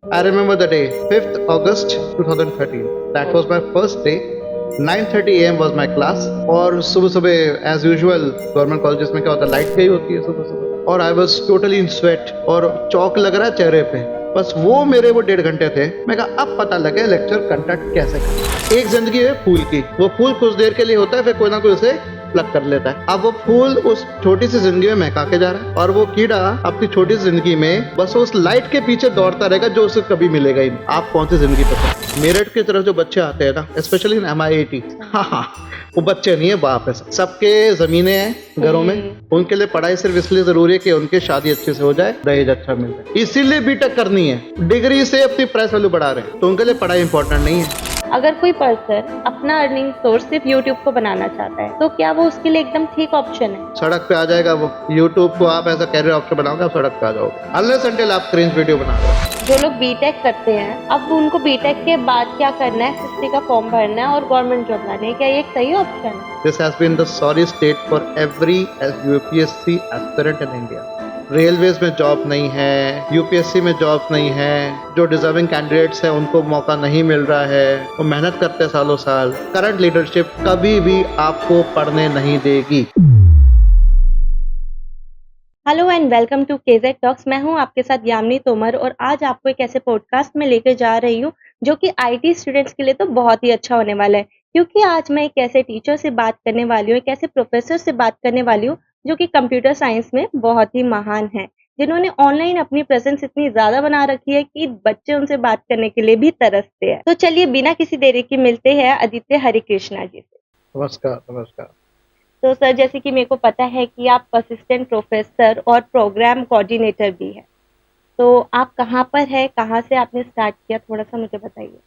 I remember the day, 5th August 2013. That was my first day. 9:30 a.m. was my class और सुबह सुबह as usual government colleges में क्या होता है, लाइट गई होती है सुबह सुबह और I was totally in sweat और चौक लग रहा है चेहरे पे। बस वो मेरे वो 1.5 घंटे थे। मैं कहा अब पता लगे लेक्चर कंडक्ट कैसे करें। एक जिंदगी है फूल की, वो फूल कुछ देर के लिए होता है, फिर कोई ना कोई उसे प्लग कर लेता है। अब वो फूल उस छोटी सी जिंदगी में महका के जा रहा है और वो कीड़ा अपनी छोटी सी जिंदगी में बस उस लाइट के पीछे दौड़ता रहेगा जो उसे कभी मिलेगा ही नहीं। आप कौन सी जिंदगी पसंद? मेरठ की तरफ जो बच्चे आते हैं ना, स्पेशली इन MIAT, हाँ, वो बच्चे नहीं है, बाप है। सबके जमीनें हैं घरों में, उनके लिए पढ़ाई सिर्फ इसलिए जरूरी है कि उनकी शादी अच्छे से हो जाए, दहेज अच्छा मिल जाए, इसीलिए बीटेक करनी है। डिग्री से अपनी प्राइस वैल्यू बढ़ा रहे हैं, तो उनके लिए पढ़ाई इंपॉर्टेंट नहीं है। अगर कोई पर्सन अपना अर्निंग सोर्स सिर्फ YouTube को बनाना चाहता है तो क्या वो उसके लिए एकदम ठीक ऑप्शन है? सड़क पे आ जाएगा वो। YouTube को आप ऐसा कैरियर ऑप्शन बनाओगे, आप सड़क पे आ जाओगे अनलेस अंटिल आप क्रिंज वीडियो बना रहे हो। जो लोग बीटेक करते हैं, अब उनको बीटेक के बाद क्या करना है? SSC का फॉर्म भरना है और गवर्नमेंट जॉब लानी है, क्या ये एक सही ऑप्शन है? This has been the sorry state for every UPSC aspirant in India. Railways में जॉब नहीं है, यूपीएससी में जॉब नहीं है, जो डिजर्विंग कैंडिडेट्स हैं उनको मौका नहीं मिल रहा है, वो मेहनत करते हैं सालों साल। करंट लीडरशिप कभी भी आपको पढ़ने नहीं देगी। Hello and welcome to KZ talks. मैं हूं आपके साथ यामिनी तोमर और आज आपको एक ऐसे पॉडकास्ट में लेकर जा रही हूं जो कि आईटी स्टूडेंट्स के लिए तो बहुत ही अच्छा होने वाला है, क्योंकि आज मैं एक ऐसे टीचर से बात करने वाली हूँ, एक ऐसे प्रोफेसर से बात करने वाली हूँ जो कि कंप्यूटर साइंस में बहुत ही महान है, जिन्होंने ऑनलाइन अपनी प्रेजेंस इतनी ज्यादा बना रखी है कि बच्चे उनसे बात करने के लिए भी तरसते हैं। तो चलिए बिना किसी देरी के मिलते हैं आदित्य हरिकृष्णा जी से। नमस्कार नमस्कार। तो सर, जैसे कि मेरे को पता है कि आप असिस्टेंट प्रोफेसर और प्रोग्राम कोऑर्डिनेटर भी हैं, तो आप कहाँ पर है, कहाँ से आपने स्टार्ट किया, थोड़ा सा मुझे बताइए।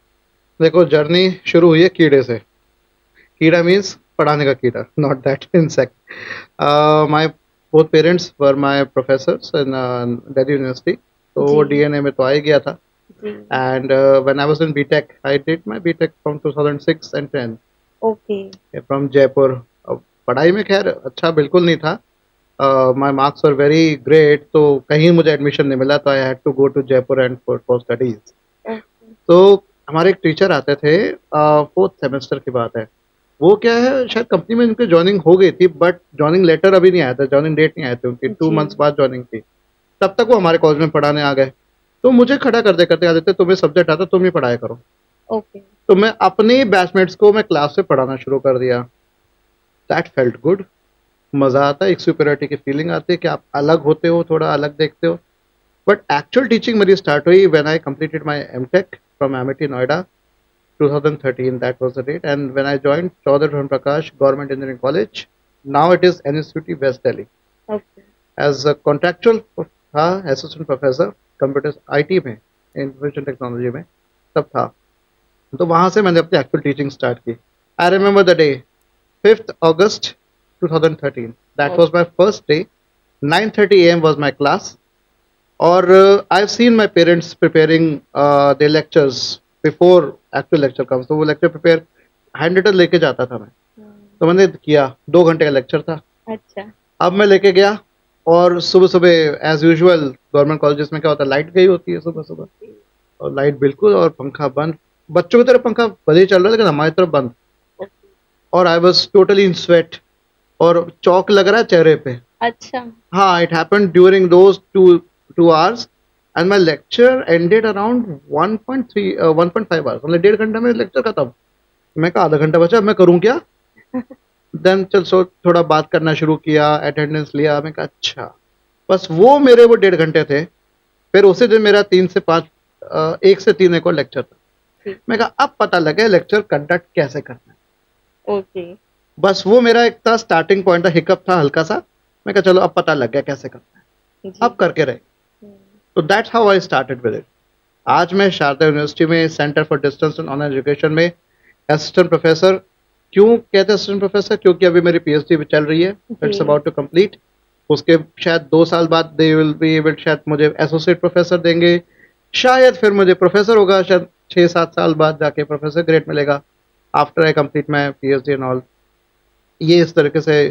देखो, जर्नी शुरू हुई है कीड़े से। कीड़ा मीन्स पढ़ाने का कीड़ा, not that insect. My both parents were my professors in Delhi university, तो वो जी DNA में तो आ ही गया था। जी। And when I was in BTech, I did my BTech from 2006 and 10 okay. From Jaipur. पढ़ाई में खैर अच्छा बिल्कुल नहीं था, my marks were very great, तो कहीं मुझे एडमिशन नहीं मिला, तो I had to go to Jaipur and for studies. तो हमारे एक टीचर आते थे, 4th सेमेस्टर की बात है। वो क्या है, शायद कंपनी में उनकी ज्वाइनिंग हो गई थी, बट ज्वाइनिंग लेटर अभी नहीं आया था, ज्वाइनिंग डेट नहीं आए थे उनकी, 2 जी। मंथ्स बाद ज्वाइनिंग थी। तब तक वो हमारे कॉलेज में पढ़ाने आ गए। तो मुझे खड़ा कर दे करते आ देते, तुम्हें सब्जेक्ट आता तुम ही पढ़ाया करो। ओके। तो मैं अपने बैचमेट्स को मैं क्लास से पढ़ाना शुरू कर दिया। That felt good. मज़ा आता है, एक सुपीरियरिटी की फीलिंग आती है कि आप अलग होते हो, थोड़ा अलग देखते हो। बट एक्चुअल टीचिंग मेरी स्टार्ट हुई when I completed my MTech from MIT Noida, 2013, that was the date. And when I joined Chaudhary Bhavan Prakash Government Engineering College, now it is NSUT West Delhi, okay. as a contractual था, assistant professor computer IT में, information technology में तब था। तो वहाँ से मैंने अपनी एक्चुअल टीचिंग स्टार्ट की। I remember the day, 5th August 2013. That was my first day. 9:30 a.m. was my class. और I've seen my parents preparing their lectures before actual lecture comes. तो वो लेक्चर प्रिपेयर हैंड रिटन लेके जाता था मैं। तो मैंने किया, 2 घंटे का लेक्चर था। अच्छा। अब मैं लेके गया और सुबह सुबह एज यूजुअल गवर्नमेंट कॉलेजेस में क्या होता है, लाइट गई होती है सुबह सुबह और लाइट बिल्कुल और पंखा बंद। बच्चों की तरफ पंखा भले ही चल रहा है लेकिन हमारी तरफ बंद। और I was totally in sweat और चौक लग रहा है चेहरे पे। अच्छा। हाँ, it happened during those two hours, and my lecture ended around 1.5 hours, मतलब 1.5 घंटा में लेक्चर खत्म। मैं कहा आधा घंटा बचा, अब मैं करूँ क्या? देन चल सो थोड़ा बात करना शुरू किया, अटेंडेंस लिया। मैं कहा अच्छा, बस वो मेरे वो 1.5 घंटे थे। फिर उसी दिन मेरा 3 से 5 1 से 3 एक और लेक्चर था। मैं कहा अब पता लगे लेक्चर कंडक्ट कैसे करना है। ओके। बस वो मेरा एक था स्टार्टिंग पॉइंट था, हिकअप था हल्का सा। मैं कहा चलो अब पता लग गया कैसे करना है, जी। अब करके रहे। तो that's how I started with it. आज मैं शारदा यूनिवर्सिटी में centre for distance and online education में असिस्टेंट प्रोफेसर। क्यों कहते हैं असिस्टेंट प्रोफेसर? क्योंकि अभी मेरी PhD भी चल रही है, इट्स जी। About to complete. उसके शायद 2 साल बाद दे विल बी एबल, शायद मुझे एसोसिएट प्रोफेसर देंगे, शायद फिर मुझे प्रोफेसर होगा, शायद 6-7 साल बाद जाके प्रोफेसर ग्रेड मिलेगा after I complete my PhD and all. ये इस तरीके से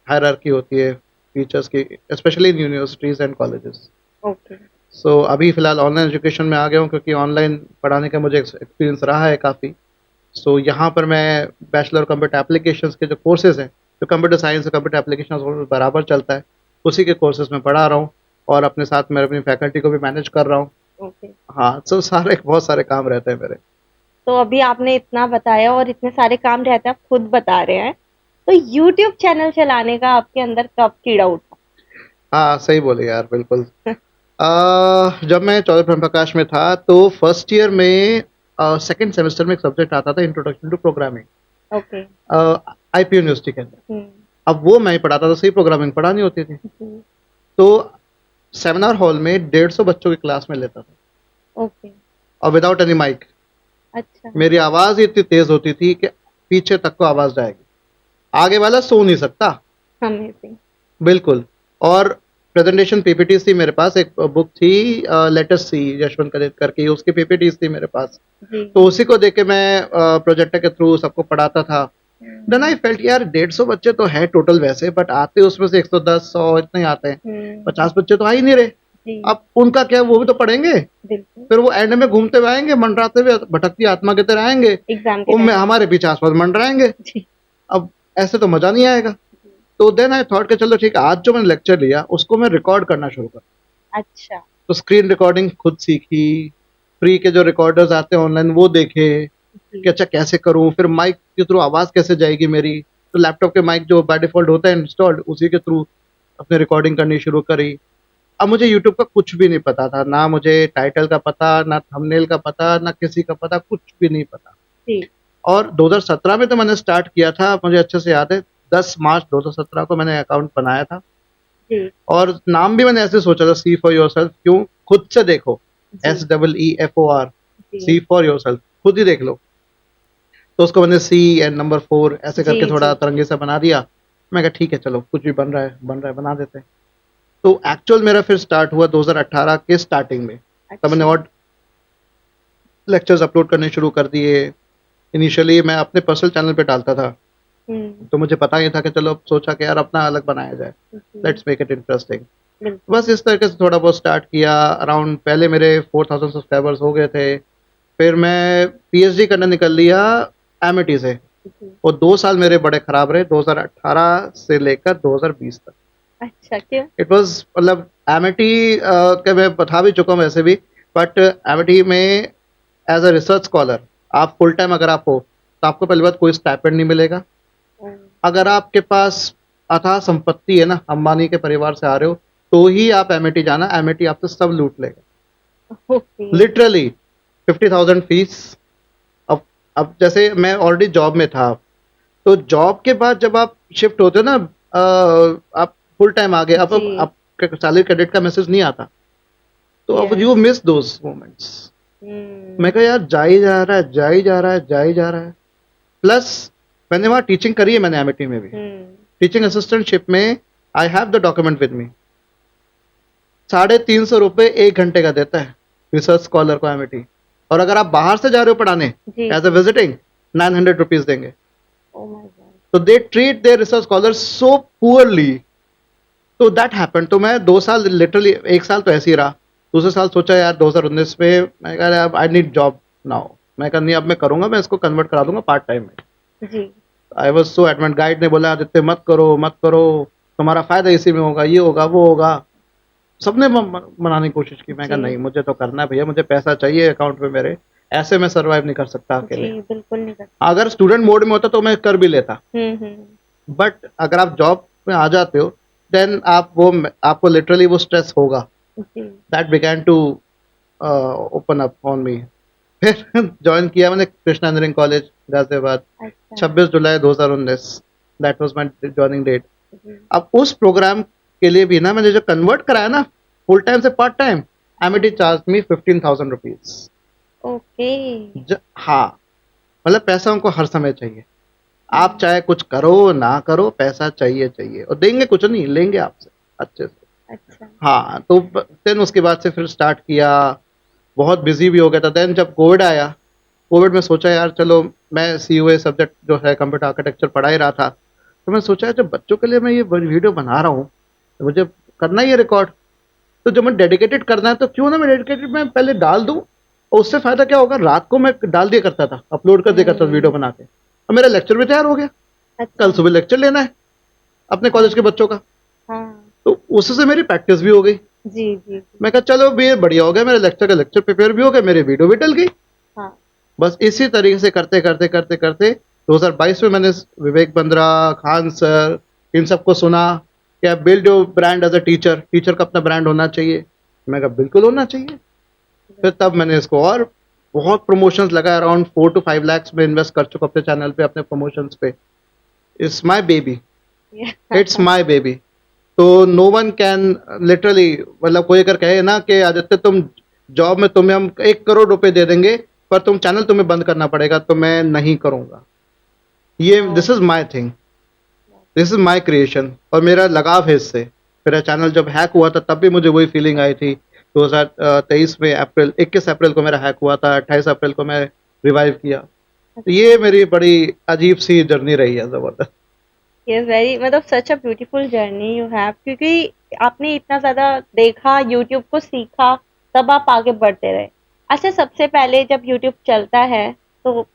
हायरार्की होती है टीचर्स की, specially in universities and colleges. Okay. So अभी फ़िलहाल ऑनलाइन एजुकेशन में आ गया हूँ क्योंकि ऑनलाइन पढ़ाने का मुझे एक्सपीरियंस रहा है काफ़ी। सो यहाँ पर मैं बैचलर कंप्यूटर एप्लीकेशंस के जो कोर्सेज़ हैं, जो कंप्यूटर साइंस और कंप्यूटर एप्लीकेशंस और बराबर चलता है, उसी के कोर्सेज़ में पढ़ा रहा हूँ और अपने साथ में अपनी फैकल्टी को भी मैनेज कर रहा हूँ। ओके। हाँ, सो सारे बहुत सारे काम रहते हैं मेरे। तो अभी आपने इतना बताया और इतने सारे काम रहते हैं, आप खुद बता रहे हैं। तो यूट्यूब चैनल चलाने का आपके अंदर कब कीड़ा उठा? हाँ, सही बोले यार, बिल्कुल। जब मैं चौधरी प्रेम प्रकाश में था तो फर्स्ट ईयर में सेकंड सेमेस्टर में एक सब्जेक्ट आता था introduction to programming okay. IP university के अंदर। हुँ। अब वो मैं ही पढ़ाता था, सही प्रोग्रामिंग पढ़ानी होती थी। जी। तो सेमिनार हॉल में 150 बच्चों की क्लास में लेता था ओके। और विदाउट एनी माइक। अच्छा। मेरी आवाज़ ही इतनी तेज़ होती थी कि पीछे तक को आवाज़ जाएगी। आगे वाला सो नहीं सकता। अमेज़िंग। बिल्कुल। और प्रेजेंटेशन पीपीटीज़ थी मेरे पास, एक बुक थी लेट अस सी यशवंत करके, उसकी पीपीटीज़ थी मेरे पास। जी। तो उसी को देख के मैं प्रोजेक्टर के थ्रू सबको पढ़ाता था। देन आई फेल्ट यार 150 बच्चे तो हैं टोटल वैसे, बट आते उसमें से 110 100 इतने ही आते हैं। हुँ। 50 बच्चे तो आ ही नहीं रहे। जी। अब उनका क्या, वो भी तो पढ़ेंगे। बिल्कुल। फिर वो एंड में घूमते हुए आएँगे, मंडराते हुए भटकती आत्मा की तरह आएँगे। एग्ज़ाम के वो में टाइम। हमारे पीछे आस-पास मंडराएँगे। जी। अब ऐसे तो मज़ा नहीं आएगा। तो देन आई थॉट कि चलो ठीक है, आज जो मैंने लेक्चर लिया उसको मैं रिकॉर्ड करना शुरू करूँ। अच्छा। तो स्क्रीन रिकॉर्डिंग खुद सीखी, फ्री के जो रिकॉर्डर्स आते हैं ऑनलाइन वो देखे कि जी। अच्छा कैसे करूँ, फिर माइक के थ्रू आवाज़ कैसे जाएगी मेरी। तो लैपटॉप के माइक जो बाय डिफ़ॉल्ट होता है इंस्टॉल्ड, उसी के थ्रू अपने रिकॉर्डिंग करनी शुरू करी। अब मुझे यूट्यूब का कुछ भी नहीं पता था, ना मुझे टाइटल का पता, ना थंबनेल का पता, ना किसी का पता, कुछ भी नहीं पता। जी। और 2017 में तो मैंने स्टार्ट किया था, मुझे अच्छे से याद है, 10 मार्च 2017 को मैंने अकाउंट बनाया था। जी। और नाम भी मैंने ऐसे सोचा था, सी फॉर योरसेल्फ, क्यों? खुद से देखो, जी। SEEFOR, सी जी। फॉर योरसेल्फ, खुद ही देख लो। तो उसको मैंने सी एंड नंबर 4 ऐसे जी, करके थोड़ा जी। अतरंगी सा बना दिया। मैं कहा ठीक है चलो, कुछ भी बन रहा है, बन रहा है, बना देते हैं। तो एक्चुअल मेरा फिर स्टार्ट हुआ 2018 के स्टार्टिंग में। तब मैंने अच्छा। और लेक्चर्स अपलोड करने शुरू कर दिए। इनिशियली मैं अपने पर्सनल चैनल पे डालता था, हुँ। तो मुझे पता नहीं था कि चलो, अब सोचा कि यार अपना अलग बनाया जाए, जी। Let's make it interesting. बिल्कुल। बस इस तरीके से थोड़ा बहुत स्टार्ट किया। अराउंड पहले मेरे 4000 सब्सक्राइबर्स हो गए थे। फिर मैं पीएचडी करने निकल लिया एमिटी से, जी। और 2 साल मेरे बड़े खराब रहे 2018 से लेकर 2020 तक। अच्छा, क्यों? इट वाज़ मतलब एमिटी के मैं बता भी चुका हूँ वैसे भी, बट एमिटी में एज़ अ रिसर्च स्कॉलर आप फुल टाइम अगर आप हो, तो आपको पहली बात कोई स्टाइपेंड नहीं मिलेगा। ओह! अगर आपके पास अथाह संपत्ति है ना, अंबानी के परिवार से आ रहे हो, तो ही आप एमिटी जाना, एमिटी आपसे सब लूट लेगा। ओके। Literally 50,000 fees. अब अब जैसे मैं ऑलरेडी जॉब में था, तो जॉब के बाद जब आप शिफ्ट होते हो ना, आप फुल टाइम आ गए, अब जी। आप सैलरी क्रेडिट का मैसेज नहीं आता, तो अब yes. You miss those moments. मैं हुँ। कहा यार जा ही जा रहा है, जा ही जा रहा है, जा ही जा रहा है। प्लस मैंने वहाँ टीचिंग करी है, मैंने एमिटी में भी। हुँ। टीचिंग असिस्टेंटशिप में I have the document with me. 350 रुपए 1 घंटे का देता है रिसर्च स्कॉलर को एमिटी, और अगर आप बाहर से जा रहे हो पढ़ाने जी, एज़ अ जी। विजिटिंग, 900 रुपीज़ देंगे। Oh my god! तो they treat their research scholar so poorly. तो दैट हैपेंड। तो मैं 2 साल लिटरली, 1 साल तो ऐसे ही रहा। दूसरे साल सोचा यार 2019 में, मैं कहा यार आई नीड जॉब नाउ। मैं कहा नहीं, अब मैं करूँगा, मैं इसको कन्वर्ट करा दूँगा पार्ट टाइम में। जी। I was so adamant. Guide ने बोला आदित्य मत करो, मत करो, तुम्हारा फ़ायदा इसी में होगा, ये होगा, वो होगा। सबने मनाने की कोशिश की। मैं कहा जी। नहीं, मुझे तो करना है भैया, मुझे पैसा चाहिए अकाउंट में मेरे। ऐसे मैं सर्वाइव नहीं कर सकता अकेले। जी, बिल्कुल नहीं कर अगर स्टूडेंट मोड में होता तो मैं कर भी लेता। हुँ, हुँ। बट अगर आप जॉब में आ जाते हो, देन आपको लिटरली वो स्ट्रेस होगा। जी। That began to open up on me. फिर जॉइन किया मैंने कृष्णा इंजीनियरिंग कॉलेज गाजियाबाद, अच्छा। 26 July 2019, that was my joining date. जी। अब उस प्रोग्राम के लिए भी ना, मैंने जो कन्वर्ट कराया ना फुल टाइम से पार्ट टाइम, एमिटी चार्ज्ड मी 15,000 रुपीज़। ओके। हाँ, मतलब पैसा उनको हर समय चाहिए। आप हुँ। चाहे कुछ करो ना करो, पैसा चाहिए चाहिए, और देंगे कुछ नहीं, लेंगे आपसे अच्छे से। अच्छा। हाँ, तो देन उसके बाद से फिर स्टार्ट किया। बहुत बिजी भी हो गया था। देन जब कोविड आया, कोविड में सोचा यार चलो, मैं सीयूए सब्जेक्ट जो है कंप्यूटर आर्किटेक्चर पढ़ा ही रहा था, तो मैं सोचा जब बच्चों के लिए मैं ये वीडियो बना रहा हूँ, तो मुझे करना ही है रिकॉर्ड। तो जब मैं डेडिकेटेड करना है तो क्यों ना मैं डेडिकेटेड मैं पहले डाल दूं, और उससे फायदा क्या होगा, रात को मैं डाल दिया करता था, अपलोड कर दिया करता था वीडियो बना के, और मेरा लेक्चर भी तैयार हो गया। अच्छा। कल सुबह लेक्चर लेना है अपने कॉलेज के बच्चों का, हाँ। तो उससे मेरी प्रैक्टिस भी हो गई। जी, जी, जी। मैं कहा चलो भी ये बढ़िया हो गया, मेरे लेक्चर का लेक्चर प्रिपेयर भी हो गया, मेरी वीडियो भी डल गई। हाँ। बस इसी तरीके से करते करते करते करते 2022 में मैंने विवेक बंद्रा, खान सर, इन सबको सुना कि आप build your brand as a teacher, teacher का अपना ब्रांड होना चाहिए। मैं कहा बिल्कुल होना चाहिए। फिर तब मैंने इसको और बहुत प्रमोशंस लगा, अराउंड 4 to 5 lakhs में इन्वेस्ट कर चुका अपने चैनल पे, अपने प्रमोशंस पे। It's my baby, it's my baby. तो नो वन कैन लिटरली, मतलब कोई अगर कहे ना कि आदित्य तुम जॉब में तुम्हें हम 1 करोड़ रुपए दे देंगे पर तुम चैनल तुम्हें बंद करना पड़ेगा, तो मैं नहीं करूंगा। ये this is my thing, this is my creation, और मेरा लगाव है इससे। मेरा चैनल जब हैक हुआ था तब भी मुझे वही फीलिंग आई थी। 2023 में अप्रैल 21 अप्रैल को मेरा हैक हुआ था, 28 अप्रैल को मैं रिवाइव किया। तो ये मेरी बड़ी अजीब सी जर्नी रही है, जबरदस्त। यस, वेरी मतलब such a beautiful journey you have, क्योंकि आपने इतना ज़्यादा देखा, यूट्यूब को सीखा, तब आप आगे बढ़ते रहे। अच्छा, सबसे पहले जब यूट्यूब चलता है, तो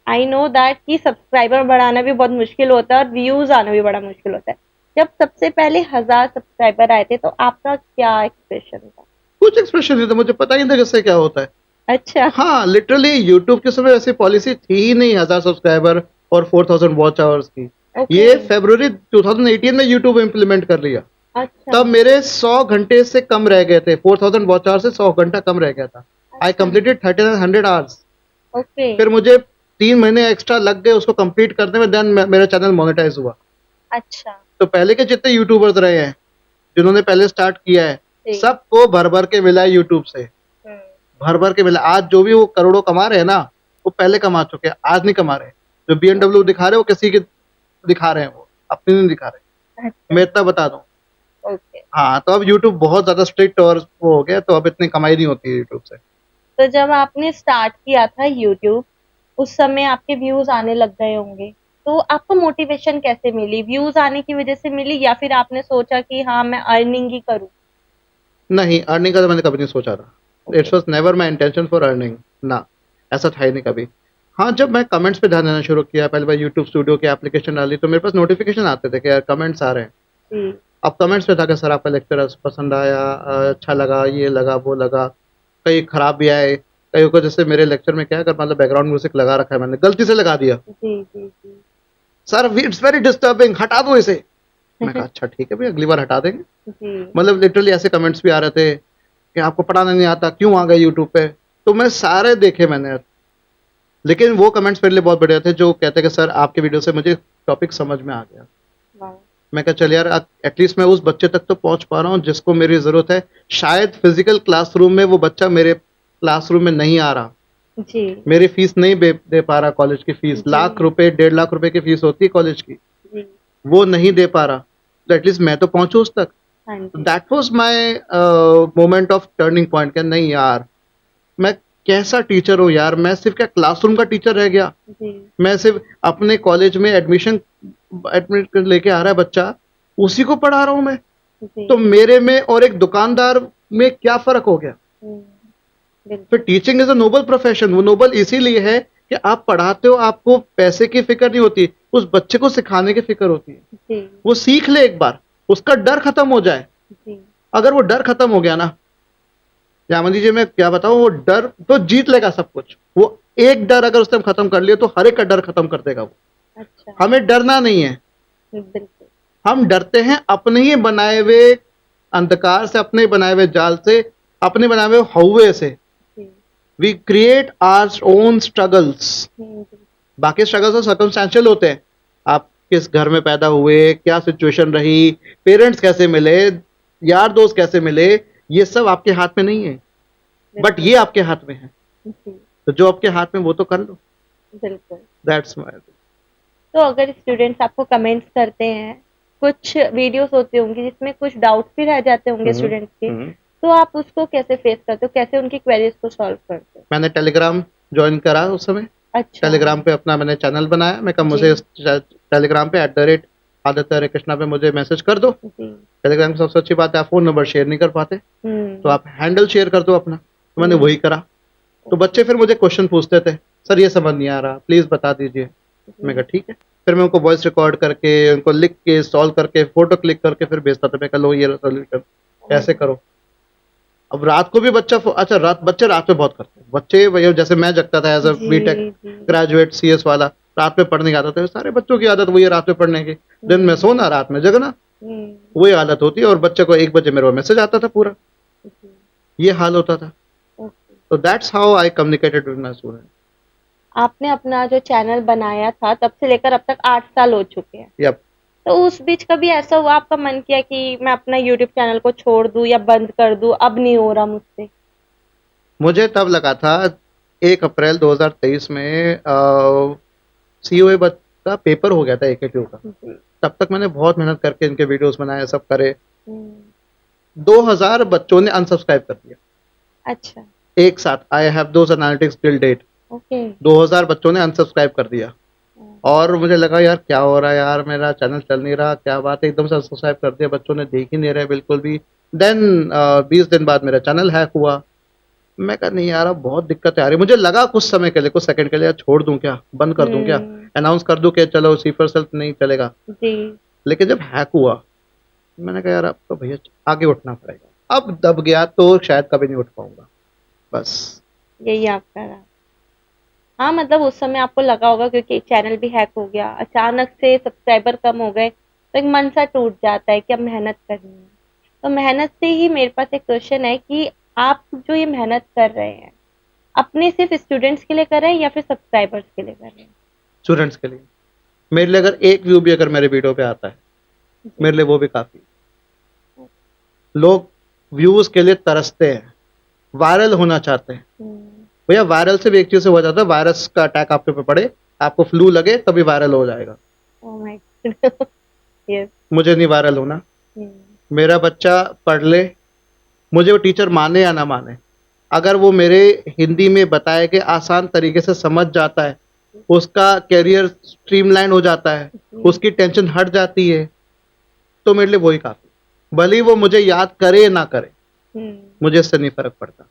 आई नो दैट कि सब्सक्राइबर बढ़ाना भी बहुत मुश्किल होता है और व्यूज़ आना भी बड़ा मुश्किल होता है। जब सबसे पहले 1000 सब्सक्राइबर आए थे, तो आपका क्या एक्सप्रेशन था? कुछ एक्सप्रेशन नहीं था, मुझे पता ही नहीं था किससे क्या होता है। अच्छा। हाँ, लिटरली यूट्यूब के समय ऐसी पॉलिसी थी ही नहीं 1000 सब्सक्राइबर और 4000 वॉच आवर्स की। ओके। ये फरवरी 2018 में यूट्यूब इम्प्लीमेंट कर लिया। अच्छा। तब मेरे 100 घंटे से कम रह गए थे, 4000 वॉच आवर्स से 100 घंटा कम रह गया था। आई अच्छा। Completed 3900 hours. ओके। फिर मुझे 3 महीने एक्स्ट्रा लग गए उसको कंप्लीट करने में, देन मेरा चैनल मोनेटाइज हुआ। अच्छा। तो पहले के जितने यूट्यूबर्स रहे हैं, जिन्होंने पहले स्टार्ट किया है, जी। सबको भर भर के मिला है यूट्यूब से, हुँ। भर भर के मिला। आज जो भी वो करोड़ों कमा रहे हैं ना, वो पहले कमा चुके हैं, आज नहीं कमा रहे। जो BMW दिखा रहे हैं वो किसी के दिखा रहे हैं, वो अपनी नहीं दिखा रहे। अच्छा। मैं इतना बता दूं। ओके। हाँ, तो अब यूट्यूब बहुत ज्यादा स्ट्रिक्ट और वो हो गया, तो अब इतनी कमाई नहीं होती है यूट्यूब से। तो जब आपने स्टार्ट किया था यूट्यूब, उस समय आपके व्यूज़ आने लग गए होंगे। तो आपको मोटिवेशन कैसे मिली? व्यूज़ आने की वज़ह से मिली या फिर आपने सोचा कि हाँ, मैं अर्निंग ही करूँ? नहीं, अर्निंग का तो मैंने कभी नहीं सोचा था। It's okay. Was never my intention for earning, ना, ऐसा था ही नहीं कभी। हाँ, जब मैं कमेंट्स पे ध्यान देना शुरू किया, पहले मैं यूट्यूब स्टूडियो की एप्लीकेशन डाली, तो मेरे पास नोटिफिकेशन आते थे कि यार कमेंट्स आ रहे हैं। जी। अब कमेंट्स पे था कि सर आपका लेक्चर पसंद आया, अच्छा लगा, ये लगा, वो लगा। कई खराब भी आए, कईयों को, जैसे मेरे लेक्चर में क्या है, अगर मतलब बैकग्राउंड म्यूजिक लगा रखा है मैंने, गलती से लगा दिया, जी, जी, जी। सर इट्स वेरी डिस्टर्बिंग, हटा दो इसे। मैं कहा अच्छा ठीक है भई, अगली बार हटा देंगे। जी। मतलब लिटरली ऐसे कमेंट्स भी आ रहे थे कि आपको पढ़ाना नहीं आता, क्यों आ गए यूट्यूब पे? तो मैं सारे देखे मैंने, लेकिन वो कमेंट्स मेरे लिए बहुत बढ़िया थे, जो कहते कि सर आपके वीडियो से मुझे टॉपिक समझ में आ गया। वाओ! मैं कहा चल यार, एटलीस्ट मैं उस बच्चे तक तो पहुंच पा रहा हूँ जिसको मेरी ज़रूरत है। शायद फिजिकल क्लासरूम में वो बच्चा मेरे क्लासरूम में नहीं आ रहा, जी। मेरी फीस नहीं दे पा रहा, कॉलेज की फीस जी। लाख रुपए, 1.5 लाख रुपए की फीस होती है कॉलेज की, जी। वो नहीं दे पा रहा, तो एटलीस्ट मैं तो पहुंचूं उस तक। हाँ जी। That was my moment of turning point, कि नहीं यार, मैं कैसा टीचर हूँ यार, मैं सिर्फ क्या क्लासरूम का टीचर रह गया? जी। मैं सिर्फ अपने कॉलेज में एडमिट लेके आ रहा है बच्चा, उसी को पढ़ा रहा हूँ मैं। जी। तो मेरे में और एक दुकानदार में क्या फर्क हो गया? हुँ। फिर बिल्कुल। Teaching is a noble profession. वो नोबल इसीलिए है कि आप पढ़ाते हो, आपको पैसे की फिक्र नहीं होती, उस बच्चे को सिखाने की फिक्र होती है। जी। वो सीख ले एक बार, उसका डर खत्म हो जाए। जी। अगर वो डर खत्म हो गया ना, यामन जी मैं क्या बताऊं, वो डर तो जीत लेगा सब कुछ। वो एक डर अगर उसने खत्म कर लिया तो हर एक का डर खत्म कर देगा वो। अच्छा। हमें डरना नहीं है, बिल्कुल। हम डरते हैं अपने ही बनाए हुए अंधकार से, अपने बनाए हुए जाल से, अपने बनाए हुए हौवे से। जी। We create our own struggles. जी। बाकी स्ट्रगल्स तो सर्कमस्टेंशियल होते हैं, आप किस घर में पैदा हुए, क्या सिचुएशन रही, पेरेंट्स कैसे मिले, यार दोस्त कैसे मिले, ये सब आपके हाथ में नहीं है, बट ये आपके हाथ में है। जी। तो जो आपके हाथ में वो तो कर लो। बिल्कुल। That's my. तो अगर स्टूडेंट्स आपको कमेंट्स करते हैं, कुछ वीडियोस होती होंगी जिसमें कुछ डाउट्स भी रह जाते होंगे स्टूडेंट्स के, तो आप उसको कैसे फेस करते हो? कैसे उनकी क्वेरीज को सॉल्व करते हो? मैंने टेलीग्राम ज्वाइन करा उस समय, अच्छा। टेलीग्राम पे अपना मैंने चैनल बनाया। मैं कहा मुझे जी। इस टेलीग्राम पे आदित्य हरे कृष्णा पे मुझे मैसेज कर दो। जी। टेलीग्राम की सबसे अच्छी बात है आप फ़ोन नंबर शेयर नहीं कर पाते, तो आप हैंडल शेयर कर दो अपना। तो मैंने वही करा। तो बच्चे फिर मुझे क्वेश्चन पूछते थे, सर ये समझ नहीं आ रहा, प्लीज़ बता दीजिए। मैं कहा ठीक है। फिर मैं उनको वॉइस रिकॉर्ड करके, उनको लिख के, सॉल्व करके, फ़ोटो क्लिक करके फिर भेजता था। मैं कहा लो ये रहा सॉल्यूशन, ऐसे करो। अब रात को भी बच्चा अच्छा बच्चे रात में बहुत करते हैं। बच्चे भैया जैसे मैं जगता था as a BTech graduate CS वाला, रात में पढ़ने की आदत है। सारे बच्चों की आदत वही है रात में पढ़ने की। दिन में सोना, रात में जगना, वही आदत होती है। और बच्चे को 1 बजे मेरे को मैसेज आता था पूरा। ये हाल होता था। तो that's how I communicated with my student. आपने अपना जो चैनल बनाया था तब से लेकर अब तक 8 साल हो चुके हैं। यप। तो उस बीच कभी ऐसा हुआ आपका मन किया कि मैं अपना यूट्यूब चैनल को छोड़ दूँ या बंद कर दूँ, अब नहीं हो रहा मुझसे? मुझे तब लगा था 1 अप्रैल 2023 में सीओए का पेपर हो गया था एकेटीयू का। तब तक मैंने बहुत मेहनत करके इनके वीडियोस बनाए, सब करे। 2000 बच्चों ने अनसब्सक्राइब कर दिया। अच्छा। एक साथ I have those analytics till date. Okay. 2000 बच्चों ने अनसब्सक्राइब कर दिया। और मुझे लगा यार क्या हो रहा है यार, मेरा चैनल चल नहीं रहा, क्या बात है, एकदम से अनसब्सक्राइब कर दिया, बच्चों ने देख ही नहीं रहे बिल्कुल भी। देन 20 दिन बाद मेरा चैनल हैक हुआ। मैं कहा नहीं यार अब बहुत दिक्कत आ रही। मुझे लगा कुछ समय के लिए, कुछ सेकंड के लिए, यार छोड़ दूं क्या, बंद कर दूं क्या, अनाउंस कर दूं कि चलो सीफर सेल्फ नहीं चलेगा। जी। लेकिन जब हैक हुआ मैंने कहा यार अब तो भैया आगे उठना पड़ेगा। अब दब गया तो शायद कभी नहीं उठ पाऊंगा, बस यही आपका रहा। हाँ, मतलब उस समय आपको लगा होगा क्योंकि चैनल भी हैक हो गया, अचानक से सब्सक्राइबर कम हो गए, तो एक मन सा टूट जाता है कि अब मेहनत करनी है। तो मेहनत से ही मेरे पास एक क्वेश्चन है कि आप जो ये मेहनत कर रहे हैं, अपने सिर्फ स्टूडेंट्स के लिए कर रहे हैं या फिर सब्सक्राइबर्स के लिए कर रहे हैं? स्टूडेंट्स के लिए। मेरे लिए अगर एक व्यू भी अगर मेरे वीडियो पे आता है मेरे लिए वो भी काफी। लोग व्यूज के लिए तरसते हैं, वायरल होना चाहते हैं। भैया वायरल से भी एक चीज से हो जाता है, वायरस का अटैक आपके पे पड़े, आपको फ्लू लगे तभी वायरल हो जाएगा। ओह माय गॉड। यस। मुझे नहीं वायरल होना। मेरा बच्चा पढ़ ले, मुझे वो टीचर माने या ना माने, अगर वो मेरे हिंदी में बताए के आसान तरीके से समझ जाता है, उसका करियर स्ट्रीमलाइन हो जाता है, उसकी टेंशन हट जाती है, तो मेरे लिए वही काफी। भले ही वो मुझे याद करे या ना करे, मुझे इससे नहीं फर्क पड़ता।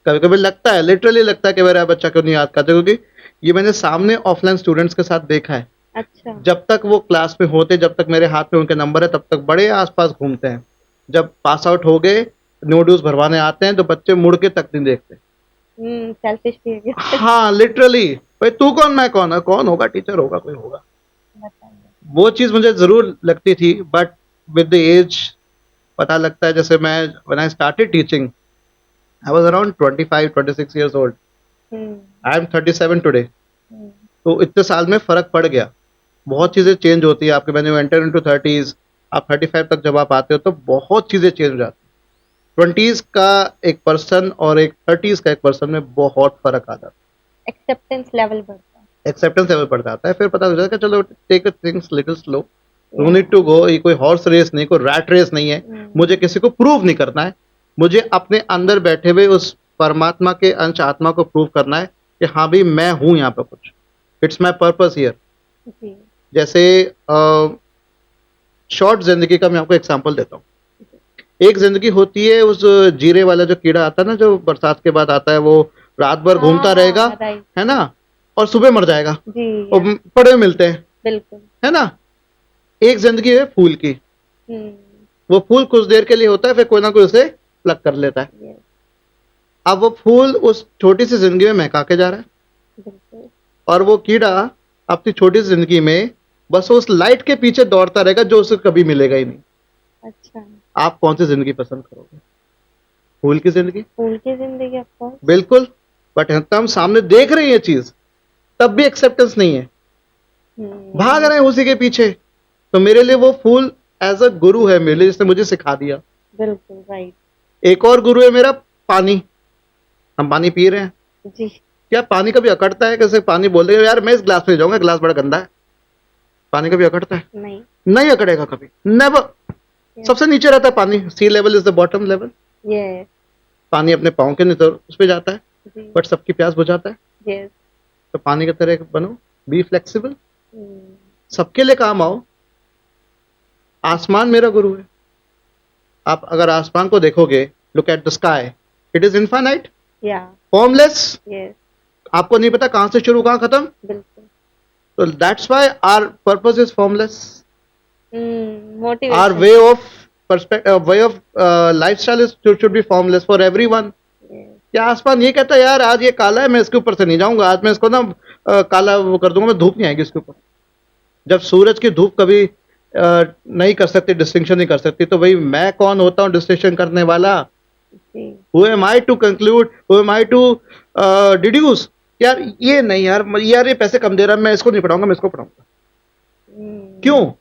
कभी कभी लगता है, लिटरली लगता है कि मेरा बच्चा क्यों नहीं याद करता, क्योंकि ये मैंने सामने ऑफलाइन स्टूडेंट्स के साथ देखा है। अच्छा। जब तक वो क्लास में होते, जब तक मेरे हाथ में उनके नंबर है, तब तक बड़े आसपास घूमते हैं। जब पास आउट हो गए, नो ड्यूज भरवाने आते हैं, तो बच्चे मुड़ के तक नहीं देखते। Selfish behaviour. हाँ लिटरली, भाई तू कौन मैं कौन है, कौन होगा, टीचर होगा, कोई होगा। वो चीज मुझे जरूर लगती थी, बट विद द एज पता लगता है। जैसे मैं when I started teaching I was around 25-26 years old. I am 37 today. तो इतने साल में फर्क पड़ गया, बहुत चीजें चेंज होती है आपके। मैंने एंटर इनटू 30s, आप 35 तक जब आप आते हो तो बहुत चीजें चेंज हो जाती है। 20s का एक पर्सन और एक 30s का एक पर्सन में बहुत फर्क आ जाता है। एक्सेप्टेंस लेवल बढ़ता है। एक्सेप्टेंस लेवल बढ़ जाता है। फिर पता चल जाता है चलो take things little slow, no need to go. ये कोई हॉर्स रेस नहीं, कोई रैट रेस नहीं है। मुझे किसी को प्रूव नहीं करना है, मुझे अपने अंदर बैठे हुए उस परमात्मा के अंश आत्मा को प्रूव करना है कि हाँ भाई मैं हूं यहाँ पे कुछ। It's my purpose here. जैसे शॉर्ट जिंदगी का मैं आपको एग्जांपल देता हूँ। एक जिंदगी होती है, उस जीरे वाला जो कीड़ा आता है ना, जो बरसात के बाद आता है, वो रात भर घूमता रहेगा, है ना, और सुबह मर जाएगा। और पड़े मिलते हैं, बिल्कुल, है ना। एक जिंदगी है फूल की। वो फूल कुछ देर के लिए होता है, फिर कोई ना कोई उसे प्लग कर लेता है। अब वो फूल उस छोटी सी जिंदगी में महका के जा रहा है, और वो कीड़ा अपनी छोटी सी जिंदगी में बस उस लाइट के पीछे दौड़ता रहेगा जो उसे कभी मिलेगा ही नहीं। अच्छा, आप कौन सी जिंदगी पसंद करोगे? फूल की जिंदगी? फूल की जिंदगी आपको? बिल्कुल। बट हम सामने देख रहे हैं ये चीज, तब भी एक्सेप्टेंस नहीं है, भाग रहे हैं उसी के पीछे। तो मेरे लिए वो फूल एज अ गुरु है मेरे लिए, जिसने मुझे सिखा दिया। बिल्कुल राइट। एक और गुरु है मेरा, पानी। हम पानी पी रहे हैं जी, क्या पानी कभी अकड़ता है? कैसे पानी बोल देगा यार मैं इस ग्लास में जाऊंगा, ग्लास बड़ा गंदा है? पानी कभी अकड़ता है? नहीं, नहीं अकड़ेगा कभी, नेवर। सबसे नीचे रहता है पानी, sea level is the bottom level. पानी अपने पाँव के नीचे उस पे जाता है, बट सबकी प्यास बुझाता है। yes. तो पानी की तरह बनो, बी फ्लेक्सिबल, सबके लिए काम आओ। आसमान मेरा गुरु है। आप अगर आसमान को देखोगे, look at the sky, it is infinite, या फॉर्मलेस। यस आपको नहीं पता कहाँ से शुरू कहाँ खत्म। बिल्कुल तो that's why our purpose is formless. Our motivation way of way of lifestyle is should be formless for everyone. क्या आसमान ये कहता है यार आज ये काला है, मैं इसके ऊपर से नहीं जाऊंगा, आज मैं इसको ना काला वो कर दूंगा, मैं धूप नहीं आएगी इसके ऊपर। जब सूरज की धूप कभी नहीं कर सकती, डिस्टिंक्शन नहीं कर सकती, तो भाई मैं कौन होता हूँ डिस्टिंक्शन करने वाला? जी who am I to conclude, who am I to deduce यार ये नहीं यार ये पैसे कम दे रहा है, मैं इसको नहीं पढ़ाऊंगा, मैं इसको पढ़ाऊंगा। क्यों?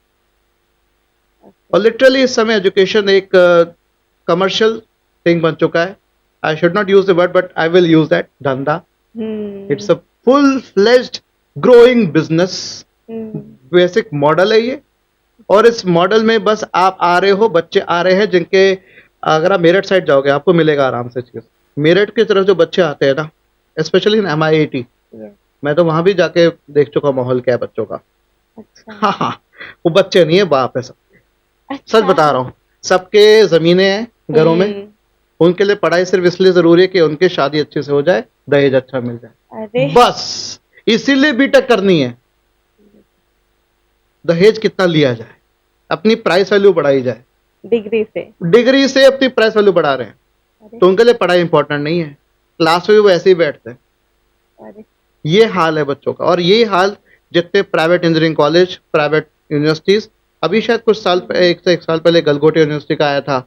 और लिटरली इस समय एजुकेशन एक कमर्शियल थिंग बन चुका है। I should not use the word but I will use that, धंधा। It's a full fledged growing business. Basic model है ये, और इस मॉडल में बस आप आ रहे हो, बच्चे आ रहे हैं जिनके, अगर आप मेरठ साइड जाओगे आपको मिलेगा आराम से चीज। मेरठ की तरफ जो बच्चे आते हैं ना, स्पेशली इन MIAT, मैं तो वहां भी जाके देख चुका माहौल क्या है बच्चों का। अच्छा हाँ हाँ, वो बच्चे नहीं है, बाप है सब। अच्छा सच बता रहा हूँ, सबके जमीनें हैं घरों में, उनके लिए पढ़ाई सिर्फ इसलिए जरूरी है कि उनकी शादी अच्छे से हो जाए, दहेज अच्छा मिल जाए, अरे बस इसीलिए बीटेक करनी है। दहेज कितना लिया जाए, अपनी प्राइस वैल्यू बढ़ाई जाए, डिग्री से अपनी प्राइस वैल्यू बढ़ा रहे हैं, अरे तो उनके लिए पढ़ाई इंपॉर्टेंट नहीं है, क्लास में भी वो ऐसे ही बैठते हैं। अरे ये हाल है बच्चों का, और ये हाल जितने private engineering college, private universities, अभी शायद कुछ साल एक से एक साल पहले गलगोटे यूनिवर्सिटी का आया था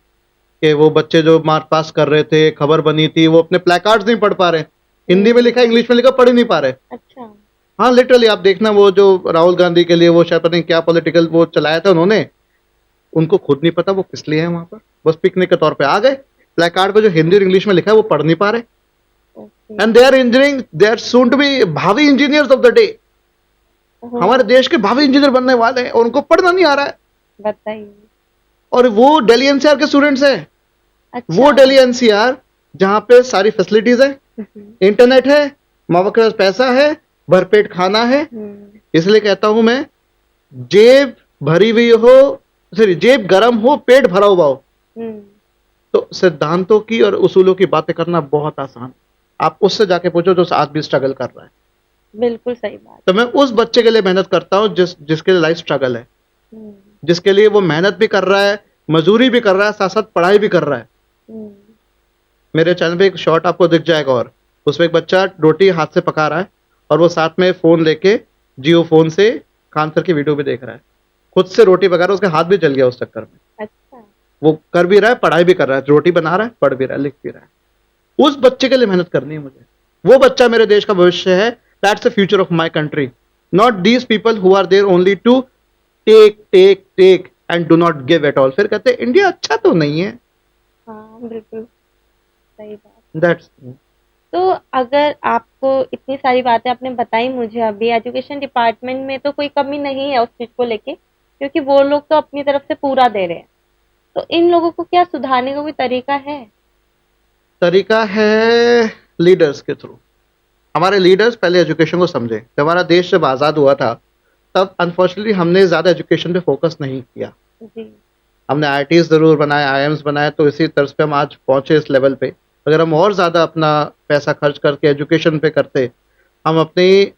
कि वो बच्चे जो मार्क पास कर रहे थे, खबर बनी थी, वो अपने प्लेकार्ड्स नहीं पढ़ पा रहे, हिंदी में लिखा इंग्लिश में लिखा पढ़ ही नहीं पा रहे। अच्छा हाँ लिटरली आप देखना, वो जो राहुल गांधी के लिए वो शायद पता नहीं क्या पॉलिटिकल वो चलाया था उन्होंने, उनको खुद नहीं पता वो किस लिए है वहां पर, बस पिकनिक के तौर पे आ गए, प्लेकार्ड पे जो हिंदी और इंग्लिश में लिखा है वो पढ़ नहीं पा रहे, okay and they are engineering, they are soon to be भावी इंजीनियर्स ऑफ द डे। हमारे देश के भावी इंजीनियर बनने वाले हैं और उनको पढ़ना नहीं आ रहा है, बताइए और वो दिल्ली एनसीआर के स्टूडेंट्स हैं। अच्छा वो दिल्ली एनसीआर जहां पे सारी फैसिलिटीज है, इंटरनेट है, माँ बाप के पास पैसा है, भरपेट खाना है। इसलिए कहता हूं मैं, जेब भरी हुई हो, सॉरी जेब गर्म हो, पेट भरा हुआ हो, तो सिद्धांतों की और उसूलों की बातें करना बहुत आसान है। आप उससे जाके पूछो जो आज भी स्ट्रगल कर रहा है। बिल्कुल सही बात तो मैं उस बच्चे के लिए मेहनत करता हूँ जिसके लिए लाइफ स्ट्रगल है, जिसके लिए वो मेहनत भी कर रहा है, मजदूरी भी कर रहा है, साथ साथ पढ़ाई भी कर रहा है। मेरे चैनल पे एक शॉर्ट आपको दिख जाएगा, और उसमें एक बच्चा रोटी हाथ से पका रहा है और वो साथ में फोन लेके जियो फोन से खान सर की वीडियो भी देख रहा है, खुद से रोटी पका रहा है, उसका हाथ भी जल गया उस चक्कर में। अच्छा वो कर भी रहा है, पढ़ाई भी कर रहा है, रोटी बना रहा है, पढ़ भी रहा है, लिख भी रहा है। उस बच्चे के लिए मेहनत करनी है मुझे। वो बच्चा मेरे देश का भविष्य है। That's the future of my country, not these people who are there only to take take take and do not give at all. फिर कहते हैं इंडिया अच्छा तो नहीं है। हाँ बिल्कुल सही बात। दैट्स तो अगर आपको इतनी सारी बातें आपने बताई मुझे अभी, एजुकेशन डिपार्टमेंट में तो कोई कमी नहीं है उस चीज को लेके, क्योंकि वो लोग तो अपनी तरफ से पूरा दे रहे हैं। तो इन लोगों को क्या सुधारने का कोई तरीका है? तरीका है लीडर्स के थ्रू। हमारे लीडर्स पहले एजुकेशन को समझे। जब हमारा देश जब आज़ाद हुआ था तब अनफॉर्चुनेटली हमने ज़्यादा एजुकेशन पे फोकस नहीं किया। जी हमने IITs ज़रूर बनाए, IIMs बनाए, तो इसी तर्ज पे हम आज पहुंचे इस लेवल पे। अगर हम और ज़्यादा अपना पैसा खर्च करके एजुकेशन पे करते, हम अपनी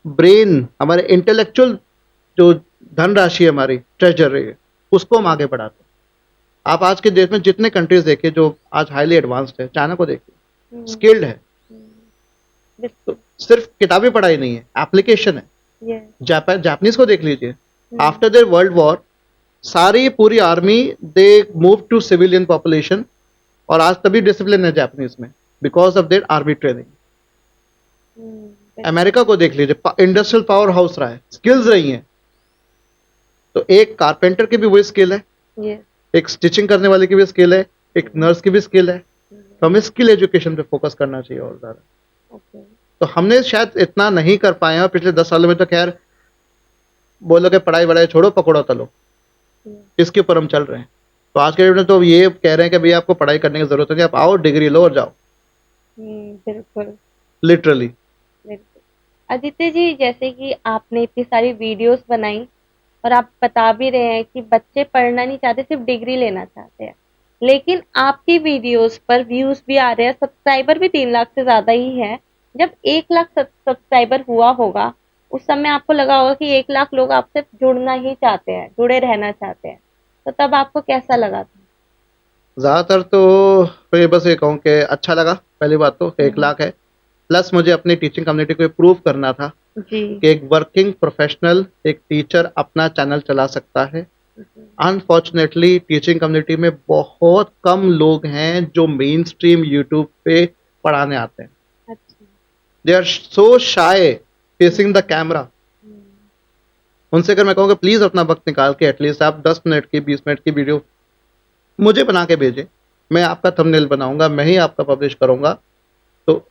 ब्रेन, हमारे इंटेलेक्चुअल जो धनराशि है, हमारी ट्रेजरी है, उसको हम आगे बढ़ाते। आप आज के देश में जितने कंट्रीज देखिए जो आज हाईली एडवांस्ड है, चाइना को देखिए, स्किल्ड है, तो सिर्फ किताबी पढ़ाई नहीं है, एप्लीकेशन है। जापानीज को देख लीजिए, आफ्टर देयर वर्ल्ड वॉर सारी पूरी army they move to civilian population, और आज तभी डिसिप्लिन है जापानीज में because of their army training. America को देख लीजिए, इंडस्ट्रियल पावर हाउस रहा है, स्किल्स रही हैं। तो एक कारपेंटर की भी वही स्किल है, एक स्टिचिंग करने वाले की भी स्किल है, एक नर्स की भी स्किल है। तो हमें स्किल एजुकेशन पे फोकस करना चाहिए और ज्यादा। तो हमने शायद इतना नहीं कर पाए हैं। पिछले 10 सालों में तो खैर बोलोगे पढ़ाई वढ़ाई छोड़ो, पकौड़ा तलो, इसके ऊपर हम चल रहे हैं। तो आज के डेट में तो ये कह रहे हैं कि भैया आपको पढ़ाई करने की जरूरत नहीं, आप आओ डिग्री लो और जाओ। बिल्कुल लिटरली। बिल्कुल। आदित्य जी, जैसे कि आपने इतनी सारी वीडियोस बनाई, और आप बता भी रहे हैं कि बच्चे पढ़ना नहीं चाहते, सिर्फ डिग्री लेना चाहते हैं। लेकिन आपकी वीडियोस पर व्यूज भी आ रहे हैं, सब्सक्राइबर भी 3 लाख से ज्यादा ही है। जब 1 लाख सब्सक्राइबर हुआ होगा, उस समय आपको लगा होगा कि 1 लाख लोग आपसे जुड़ना ही चाहते हैं, जुड़े रहना चाहते हैं, तो तब आपको कैसा लगा था? ज़्यादातर तो मैं बस ये कहूँ कि अच्छा लगा। पहली बात तो 1 लाख है, प्लस मुझे अपनी टीचिंग कम्युनिटी को प्रूव करना था जी। कि एक वर्किंग प्रोफेशनल, एक टीचर अपना चैनल चला सकता है। अनफॉर्चुनेटली टीचिंग कम्युनिटी में बहुत कम लोग हैं जो मेन स्ट्रीम यूट्यूब पे पढ़ाने आते हैं। अच्छा। They are so shy facing the camera. उनसे अगर मैं कहूँ कि प्लीज़ अपना वक्त निकाल के एटलीस्ट आप 10 मिनट की 20 मिनट की वीडियो मुझे बना के भेजें, मैं आपका थंबनेल बनाऊंगा, मैं ही आपका पब्लिश करूंगा। तो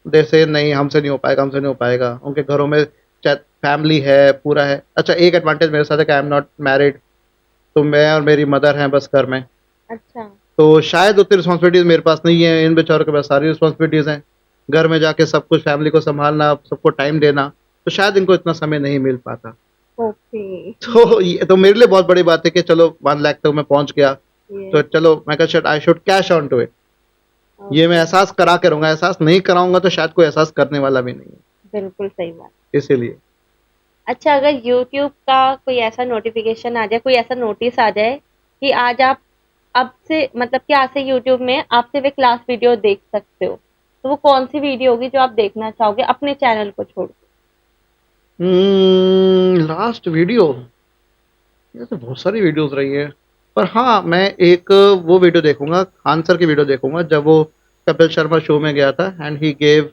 जैसे नहीं, हमसे नहीं हो पाएगा, हमसे नहीं हो पाएगा। उनके घरों में चाहे फैमिली है, पूरा है। अच्छा, एक एडवांटेज मेरे साथ है कि आई एम नॉट मैरिड, तो मैं और मेरी मदर हैं बस घर में। अच्छा। तो शायद उतनी रिस्पॉन्सिबिलिटीज मेरे पास नहीं है, इन बेचारों के पास सारी रिस्पॉन्सिबिलिटीज हैं। घर में जाके सब कुछ फैमिली को संभालना, सबको टाइम देना, तो शायद इनको इतना समय नहीं मिल पाता। ओके। तो ये तो मेरे लिए बहुत बड़ी बात है कि चलो 1 लाख तक मैं पहुंच गया, तो ये चलो मैं कहा I should cash on to it. ये मैं एहसास करा के रहूंगा, एहसास नहीं कराऊंगा तो शायद कोई एहसास करने वाला भी नहीं बिल्कुल सही बात। है, इसीलिए। अच्छा, अगर यूट्यूब का कोई ऐसा नोटिफिकेशन आ जाए, कोई ऐसा नोटिस आ जाए कि आज आप अब से मतलब कि आज से यूट्यूब में आप सिर्फ एक क्लास वीडियो देख सकते हो, तो वो कौन सी वीडियो होगी जो आप देखना चाहोगे अपने चैनल को छोड़ के? लास्ट वीडियो, ये तो बहुत सारी वीडियोस रही है, पर हाँ मैं एक वो वीडियो देखूंगा, खान सर की वीडियो देखूंगा, जब वो कपिल शर्मा शो में गया था and he gave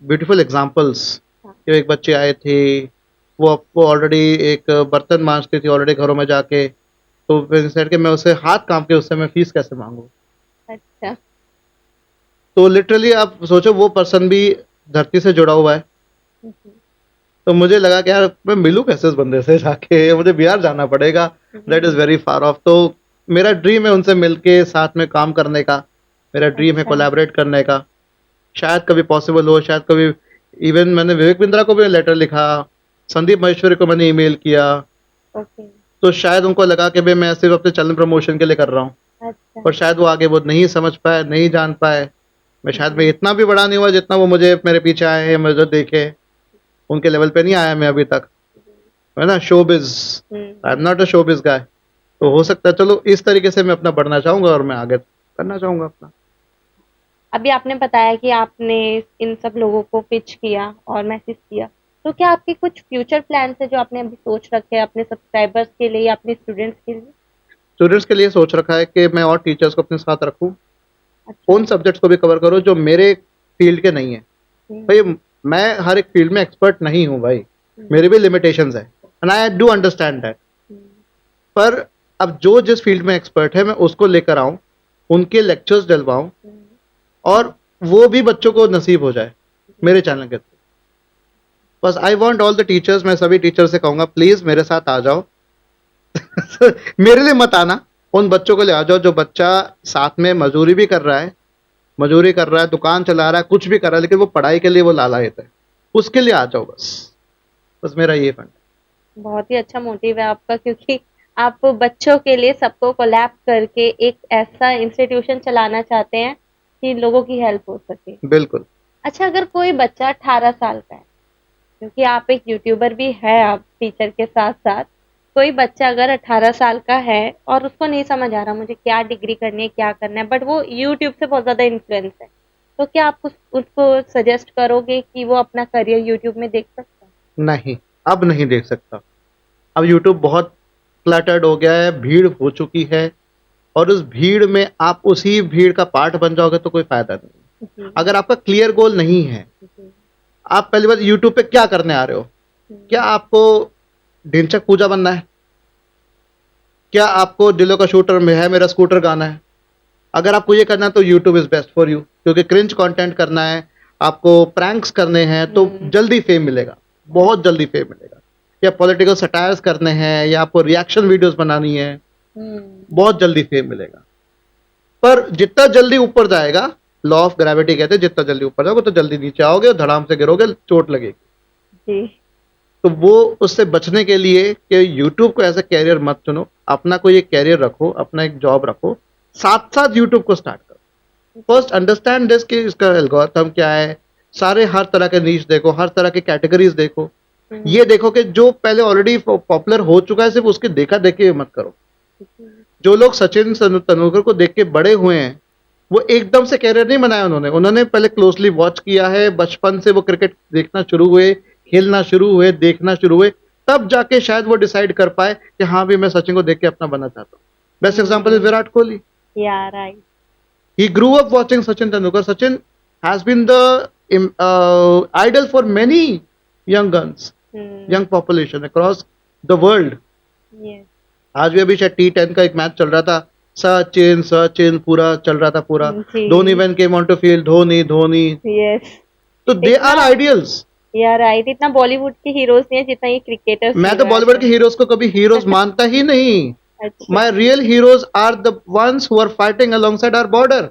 beautiful examples. हाँ। एक बच्चे आए थे, वो ऑलरेडी एक बर्तन मांजती थी ऑलरेडी घरों में जाके, तो फिर सेड कि मैं उसे हाथ कांप के उससे मैं फीस कैसे मांगू। अच्छा। तो लिटरली आप सोचो वो पर्सन भी धरती से जुड़ा हुआ है। तो मुझे लगा कि यार मैं मिलूँ कैसे उस बंदे से जाके, मुझे बिहार जाना पड़ेगा, that is very far of. तो मेरा ड्रीम है उनसे मिलके साथ में काम करने का, मेरा ड्रीम है अच्छा। कोलैबोरेट करने का। शायद कभी पॉसिबल हो, शायद कभी। इवन मैंने विवेक बिंद्रा को भी लेटर लिखा, संदीप महेश्वरी को मैंने ईमेल किया, ओके। तो शायद उनको लगा कि भाई मैं सिर्फ अपने चैनल प्रमोशन के लिए कर रहा हूँ, अच्छा। पर शायद वो आगे वो नहीं समझ पाए, नहीं जान पाए। मैं इतना भी बड़ा नहीं हुआ जितना वो मुझे मेरे पीछे आए हैं, मुझे देखे, उनके लेवल पे नहीं आया मैं अभी तक, है ना। Showbiz, I am not a showbiz guy. तो हो सकता है चलो इस तरीके से मैं अपना बढ़ना चाहूंगा और मैं आगे करना चाहूंगा अपना। अभी आपने बताया कि आपने इन सब लोगों को पिच किया और मैसेज किया, तो क्या आपके कुछ फ्यूचर प्लान्स है जो आपने अभी सोच रखे हैं अपने सब्सक्राइबर्स के लिए या अपने स्टूडेंट्स के लिए? स्टूडेंट्स के लिए सोच रखा है कि मैं और टीचर्स को अपने साथ रखूं, अच्छा। उन सब्जेक्ट्स को भी कवर करूं जो मेरे फील्ड के नहीं है। भाई मैं हर एक फील्ड में एक्सपर्ट नहीं हूं भाई, मेरे भी लिमिटेशंस है, and I do understand that. पर अब जो जिस फील्ड में एक्सपर्ट है मैं उसको लेकर आऊं, उनके लेक्चर्स डलवाऊं, और वो भी बच्चों को नसीब हो जाए मेरे चैनल के थ्रू। बस I want all the teachers, मैं सभी टीचर से कहूंगा प्लीज मेरे साथ आ जाओ। मेरे लिए मत आना, उन बच्चों को ले आ जाओ जो बच्चा साथ में मजदूरी भी कर रहा है, मजदूरी कर रहा है, दुकान चला रहा है, कुछ भी कर रहा है, लेकिन वो पढ़ाई के लिए वो लालायत है, उसके लिए आ जाओ बस। बस मेरा ये फंड। बहुत ही अच्छा मोटिव है आपका, क्योंकि आप बच्चों के लिए सबको कोलैब करके एक ऐसा इंस्टीट्यूशन चलाना चाहते हैं कि लोगों की हेल्प हो सके। बिल्कुल। अच्छा, अगर कोई बच्चा 18 साल का है, क्योंकि आप एक यूट्यूबर भी है, आप टीचर के साथ साथ, कोई बच्चा अगर 18 साल का है और उसको नहीं समझ आ रहा मुझे क्या डिग्री करनी है, क्या करना है, बट वो यूट्यूब से बहुत ज्यादा इन्फ्लुएंस है, तो क्या आप उसको सजेस्ट करोगे कि वो अपना करियर यूट्यूब में देख सकता है? नहीं, अब नहीं देख सकता। अब यूट्यूब बहुत क्लटर्ड हो गया है, भीड़ हो चुकी है, और उस भीड़ में आप उसी भीड़ का पार्ट बन जाओगे तो कोई फायदा नहीं। जी। अगर आपका क्लियर गोल नहीं है, जी। आप पहली बात यूट्यूब पे क्या करने आ रहे हो? क्या आपको ढिंचक पूजा बनना है? क्या आपको दिलों का शूटर में है मेरा स्कूटर गाना है? अगर आपको ये करना है तो YouTube is best for you, क्योंकि क्रिंज कंटेंट करना है, आपको प्रैंक्स करने हैं, तो जल्दी फेम मिलेगा, बहुत जल्दी फेम मिलेगा। या पॉलिटिकल सटायर्स करने हैं, या आपको रिएक्शन वीडियोस बनानी है, बहुत जल्दी फेम मिलेगा। पर जितना जल्दी ऊपर जाएगा, लॉ ऑफ ग्रेविटी कहते हैं, जितना जल्दी ऊपर जाओगे तो जल्दी नीचे आओगे और धड़ाम से गिरोगे, चोट लगेगी। जी। तो वो उससे बचने के लिए कि यूट्यूब को एज अ कैरियर मत चुनो, अपना कोई एक कैरियर रखो, अपना एक जॉब रखो, साथ साथ यूट्यूब को स्टार्ट करो। फर्स्ट अंडरस्टैंड दिस कि इसका एल्गोरिथम क्या है, सारे हर तरह के नीच देखो, हर तरह की कैटेगरीज देखो, ये देखो कि जो पहले ऑलरेडी पॉपुलर हो चुका है सिर्फ उसके देखा देखे मत करो। जो लोग सचिन तेंदुलकर को देख के बड़े हुए हैं वो एकदम से कैरियर नहीं बनाया उन्होंने पहले क्लोजली वॉच किया है, बचपन से वो क्रिकेट देखना शुरू हुए, खेलना शुरू हुए, देखना शुरू हुए, तब जाके शायद वो डिसाइड कर पाए कि हाँ भी मैं सचिन को देख के अपना बनना चाहता हूँ। Best example is Virat Kohli. Yeah, right. He grew up watching Sachin Tendulkar. Sachin has been the idol for many young guns, young population across the world. Yes. आज भी अभी शायद T10 का एक मैच चल रहा था, सचिन पूरा चल रहा था पूरा, जी। Dhoni when came onto field, Dhoni, Yes. तो they are इतना ideals. Yeah, right. इतना बॉलीवुड के हीरोज नहीं है जितना ये क्रिकेटर्स मैं तो बॉलीवुड के हीरोज को कभी हीरोज मानता ही नहीं। अच्छा। My real heroes are the ones who are fighting alongside our border.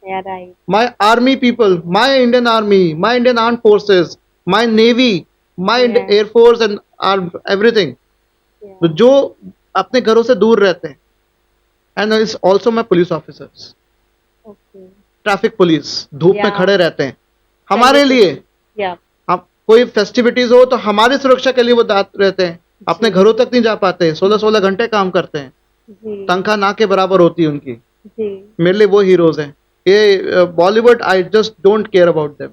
Yeah, right. My army people, my Indian army, my Indian armed forces, my navy, my Yeah. air force and everything. Yeah. तो जो अपने घरों से दूर रहते हैं, and it's also my police officers, Okay. Traffic police, धूप में Yeah. खड़े रहते हैं हमारे लिए। Yeah. हम कोई फेस्टिविटीज हो तो हमारी सुरक्षा के लिए वो दात रहते हैं, अपने घरों तक नहीं जा पाते, 16-16 घंटे काम करते हैं, जी। तनख्वाह ना के बराबर होती है उनकी। जी। मेरे लिए वो हीरोज हैं। ये Bollywood I just don't care about them.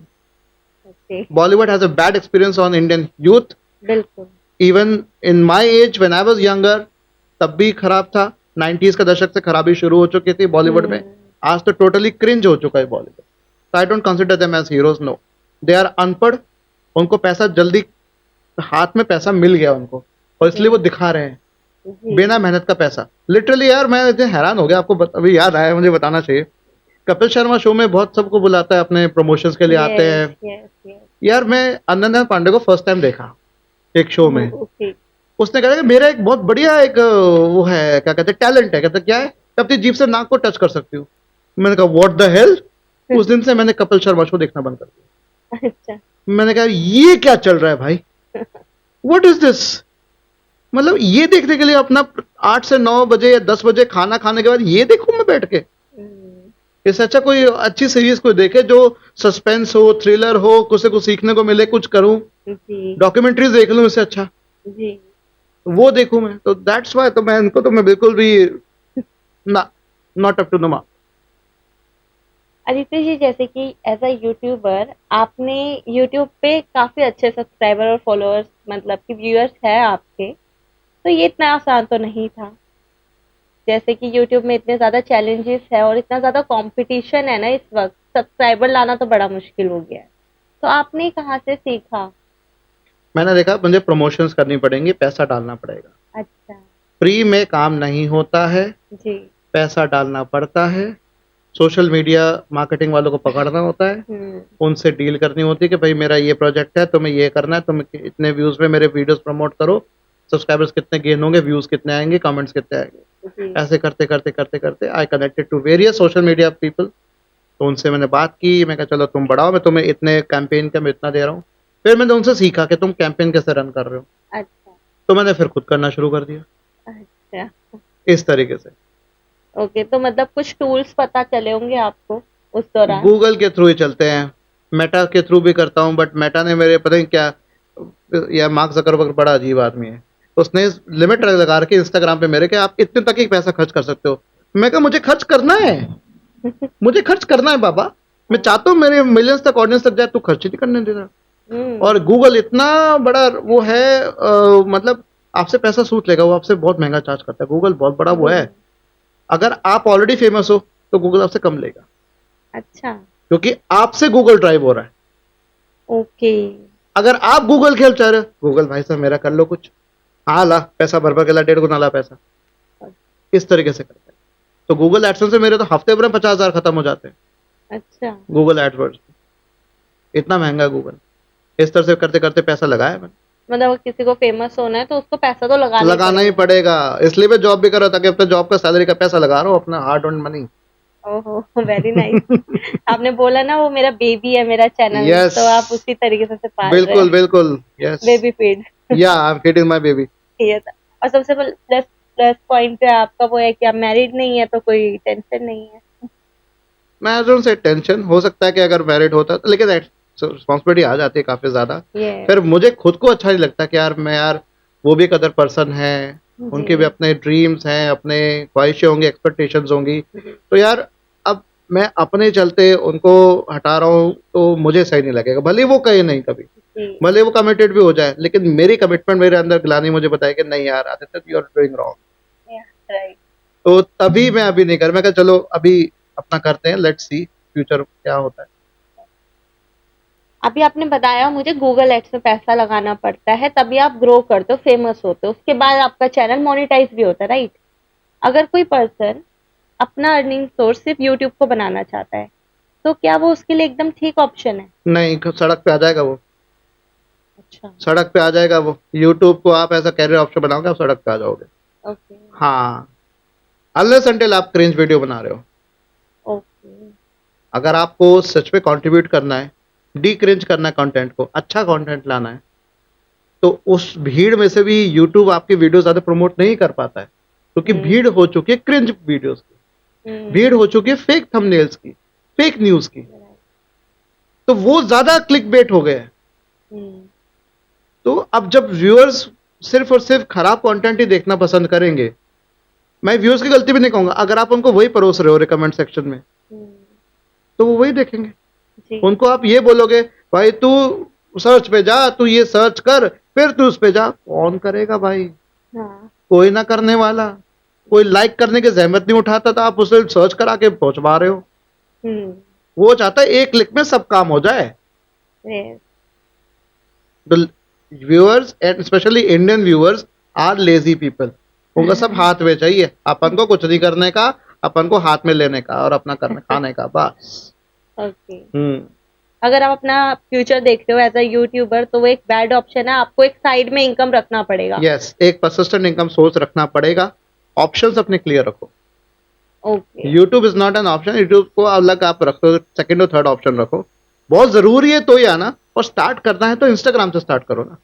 Okay. Bollywood has a bad experience on Indian youth. बिल्कुल। Even in my age when I was younger, तब भी खराब था। 90s का दशक से खराबी शुरू हो चुकी थी बॉलीवुड में। आज तो टोटली क्रिंज हो चुका है Bollywood. So I don't consider them as heroes, no. They are अनपढ़, उनको पैसा जल्दी, हाथ में पैसा मिल गया उनको और इसलिए वो दिखा रहे हैं जी। बिना मेहनत का पैसा। लिटरली यार मैं इतने हैरान हो गया, आपको अभी याद आया, मुझे बताना चाहिए। कपिल शर्मा शो में बहुत सबको बुलाता है, अपने प्रमोशंस के लिए आते हैं। Yes, yes. यार मैं अनन्या पांडे को फर्स्ट टाइम देखा एक शो में। Okay. उसने कहा कि मेरा एक बहुत बढ़िया एक वो है, क्या कहते हैं, टैलेंट है। कहते क्या है? अपनी जीभ से नाक को टच कर सकती हूँ। मैंने कहा व्हाट द हेल। उस दिन से मैंने कपिल शर्मा शो देखना बंद कर दिया। अच्छा। मैंने कहा ये क्या चल रहा है भाई, व्हाट इज दिस। मतलब ये देखने के लिए अपना 8 से 9 बजे या 10 बजे खाना खाने के बाद ये देखूं मैं बैठ के। इससे अच्छा कोई अच्छी सीरीज कोई देखे जो सस्पेंस हो, थ्रिलर हो, कुछ से कुछ सीखने को मिले, कुछ करूं, जी। डॉक्यूमेंट्रीज देख लूं, इससे अच्छा जी। वो देखूं मैं। तो दैट्स व्हाई तो मैं इनको तो मैं बिल्कुल भी not up to the mark. Aditya ji, जैसे कि एज अ यूट्यूबर आपने यूट्यूब पे काफी अच्छे सब्सक्राइबर और फॉलोअर्स, मतलब कि व्यूअर्स है आपके, तो ये इतना आसान तो नहीं था। जैसे कि यूट्यूब में इतने ज्यादा चैलेंजेस है और इतना ज्यादा कंपटीशन है ना इस वक्त, सब्सक्राइबर लाना तो बड़ा मुश्किल हो गया है। तो आपने कहाँ से सीखा? मैंने देखा मुझे प्रमोशंस करनी पड़ेंगी, पैसा डालना पड़ेगा। अच्छा। फ्री में काम नहीं होता है, जी। पैसा डालना पड़ता है। सोशल मीडिया मार्केटिंग वालों को पकड़ना होता है, उनसे डील करनी होती है कि भाई मेरा ये प्रोजेक्ट है, तुम्हें ये करना है, तुम इतने व्यूज में मेरे वीडियोस प्रमोट करो, सब्सक्राइबर्स कितने गेन होंगे, व्यूज कितने आएंगे, कमेंट्स कितने आएंगे। ऐसे करते करते करते करते I connected to various social media people. तो उनसे मैंने बात की, मैं कहा चलो तुम बढ़ाओ, मैं तुम्हें इतने कैंपेन का मैं इतना दे रहा हूँ। फिर मैंने उनसे सीखा कि तुम कैंपेन कैसे रन कर रहे हो। अच्छा। तो मैंने फिर खुद करना शुरू कर दिया अच्छा। इस तरीके से। ओके, तो मतलब कुछ टूल्स पता चले होंगे आपको उस दौरान? गूगल के थ्रू ही चलते हैं, मेटा के थ्रू भी करता हूँ, बट मेटा ने मेरे पता नहीं क्या, या मार्क जकरबर्ग बड़ा अजीब आदमी है, उसने लिमिट लगा रखी इंस्टाग्राम पे मेरे कि आप इतने तक ही पैसा खर्च कर सकते हो। मैं कहा मुझे खर्च करना है, मुझे खर्च करना है बाबा, मैं चाहता हूँ मेरे मिलियंस तक ऑडियंस तक जाए, तू खर्च ही नहीं करने दे रहा। और गूगल इतना बड़ा वो है, मतलब आपसे पैसा सूट लेगा, वो आपसे बहुत महंगा चार्ज करता है। गूगल बहुत बड़ा वो है, अगर आप ऑलरेडी फेमस हो तो गूगल आपसे कम लेगा। अच्छा। क्योंकि आपसे गूगल ड्राइव हो रहा है। ओके। अगर आप गूगल खेल चाह रहे हो, गूगल भाई साहब मेरा कर लो कुछ, हाँ ला पैसा भर भर के ला, 1.5 गुना ला पैसा, इस तरीके से करते हैं। तो गूगल एडसेंस से मेरे तो हफ्ते भर में 50,000 खत्म हो जाते हैं। अच्छा। गूगल एडवर्ड्स इतना महंगा गूगल। इस तरह से करते करते पैसा लगाया मैंने। मतलब किसी को फेमस होना है तो उसको पैसा तो लगाना ही पड़ेगा, इसलिए मैं जॉब भी कर रहा था कि अपना जॉब का सैलरी का पैसा लगा रहा हूँ, अपना हार्ड अर्न्ड मनी। ओहो, वेरी नाइस। आपने बोला ना वो मेरा बेबी है, मेरा चैनल, Yes. तो आप उसी तरीके से पाल रहे बिल्कुल हैं। बिल्कुल, यस, बेबी फीड। या I am kidding my baby. ये था। और सबसे प्लस प्लस पॉइंट है आपका वो है कि आप मैरिड नहीं है तो कोई टेंशन नहीं है। मैं डोंट से टेंशन, हो सकता है कि अगर मैरिड होता तो, लेकिन रिस्पॉन्सिबिलिटी आ जाती है काफी ज्यादा। ये फिर मुझे खुद को अच्छा नहीं लगता कि यार मैं यार, वो भी एक अदर पर्सन है, उनके भी जी अपने ड्रीम्स हैं, अपने ख्वाहिशें होंगी, एक्सपेक्टेशंस होंगी। तो यार अब मैं अपने चलते उनको हटा रहा हूँ तो मुझे सही नहीं लगेगा, भले वो कहे नहीं कभी, जी भले वो कमिटेड भी हो जाए, लेकिन मेरी कमिटमेंट मेरे अंदर ग्लानी मुझे बताए कि नहीं यार Aditya, you are doing wrong. Right. तो तभी मैं अभी नहीं कर, मैं कहा चलो अभी अपना करते हैं, लेट्स सी फ्यूचर क्या होता है। अभी आपने बताया मुझे गूगल एड्स में पैसा लगाना पड़ता है तभी आप ग्रो करते हो, फेमस होते हो, उसके बाद आपका चैनल मोनेटाइज भी होता है, राइट? अगर कोई पर्सन अपना अर्निंग सोर्स सिर्फ यूट्यूब को बनाना चाहता है तो क्या वो उसके लिए एकदम ठीक ऑप्शन है? नहीं, सड़क पे आ जाएगा वो, अच्छा। सड़क पे आ जाएगा वो। यूट्यूब को आप ऐसा कैरियर ऑप्शन बनाओगे, आप सड़क पे आ जाओगे। ओके। हाँ, अनलेस अनटिल आप क्रिंज वीडियो बना रहे हो। ओके। अगर आपको सच में कंट्रीब्यूट करना है, डी क्रिंज करना है, कंटेंट को अच्छा कंटेंट लाना है, तो उस भीड़ में से भी यूट्यूब आपकी वीडियो ज्यादा प्रमोट नहीं कर पाता है, क्योंकि भीड़ हो चुकी है क्रिंज वीडियोस की, भीड़ हो चुकी है फेक थंबनेल्स की, फेक न्यूज की, तो वो ज्यादा क्लिक बेट हो गए हैं। तो अब जब व्यूअर्स सिर्फ और सिर्फ खराब कंटेंट ही देखना पसंद करेंगे, मैं व्यूअर्स की गलती भी नहीं कहूंगा, अगर आप उनको वही परोस रहे हो रिकमेंड सेक्शन में, तो वो वही देखेंगे। जी। उनको आप ये बोलोगे भाई तू सर्च पे जा, तू ये सर्च कर, फिर तू उस पे जा, कौन करेगा भाई? हाँ। कोई ना करने वाला। कोई लाइक करने की जहमत नहीं उठाता था, आप उसे सर्च करा के पहुंचवा रहे हो। वो चाहता है एक क्लिक में सब काम हो जाए। yes, the viewers and specially Indian viewers are lazy people. उनका सब हाथ में चाहिए, अपन को कुछ नहीं करने का, अपन को हाथ में लेने का और अपना करने खाने का, बस। ओके। अगर आप अपना फ्यूचर देखते हो एज अ यूट्यूबर तो वो एक बैड ऑप्शन है, आपको एक साइड में इनकम रखना पड़ेगा। यस, एक परसिस्टेंट इनकम सोर्स रखना पड़ेगा, ऑप्शंस अपने क्लियर रखो। Okay. YouTube is not an option, YouTube को अलग आप रखो, सेकंड और थर्ड ऑप्शन रखो। बहुत जरूरी है तो ही आना, और स्टार्ट करना है तो इंस्टाग्राम से स्टार्ट करो ना।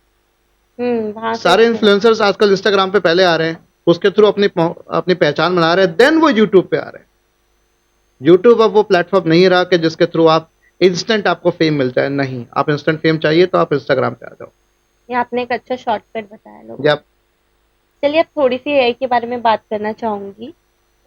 वहां से सारे इन्फ्लुएंसर्स आजकल इंस्टाग्राम पे पहले आ रहे हैं, उसके थ्रू अपनी अपनी पहचान बना रहे हैं, देन वो यूट्यूब पे आ रहे हैं। यूट्यूब अब वो प्लेटफॉर्म नहीं रहा कि जिसके थ्रू आप इंस्टेंट आपको फेम मिल जाए, नहीं, आप इंस्टेंट फेम चाहिए तो आप इंस्टाग्राम पे आ जाओ। ये आपने एक अच्छा शॉर्टकट बताया लोगों या को। चलिए अब थोड़ी सी एआई के बारे में बात करना चाहूंगी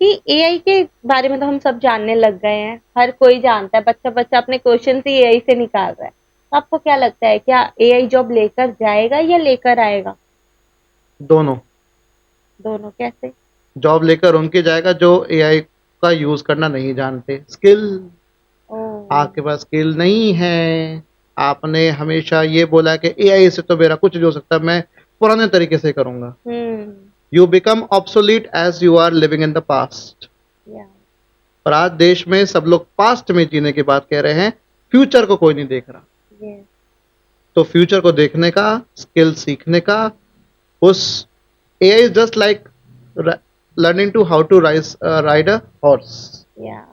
कि एआई के बारे में तो हम सब जानने लग गए हैं, हर कोई जानता है, बच्चा बच्चा अपने क्वेश्चन ही एआई से निकाल रहा है। तो आपको क्या लगता है, क्या एआई जॉब लेकर जाएगा या लेकर आएगा? दोनों। दोनों कैसे? जॉब लेकर उनके जाएगा जो एआई का यूज करना नहीं जानते। स्किल, ओह। आपके पास स्किल नहीं है, आपने हमेशा ये बोला कि एआई से तो मेरा कुछ नहीं हो सकता, मैं पुराने तरीके से करूंगा। You become obsolete as you are living in the past. या और आज देश में सब लोग पास्ट में जीने की बात कह रहे हैं, फ्यूचर को कोई नहीं देख रहा। यस। तो फ्यूचर को देखने का, स्किल सीखने का, उस AI is just like learning to how to ride a horse. या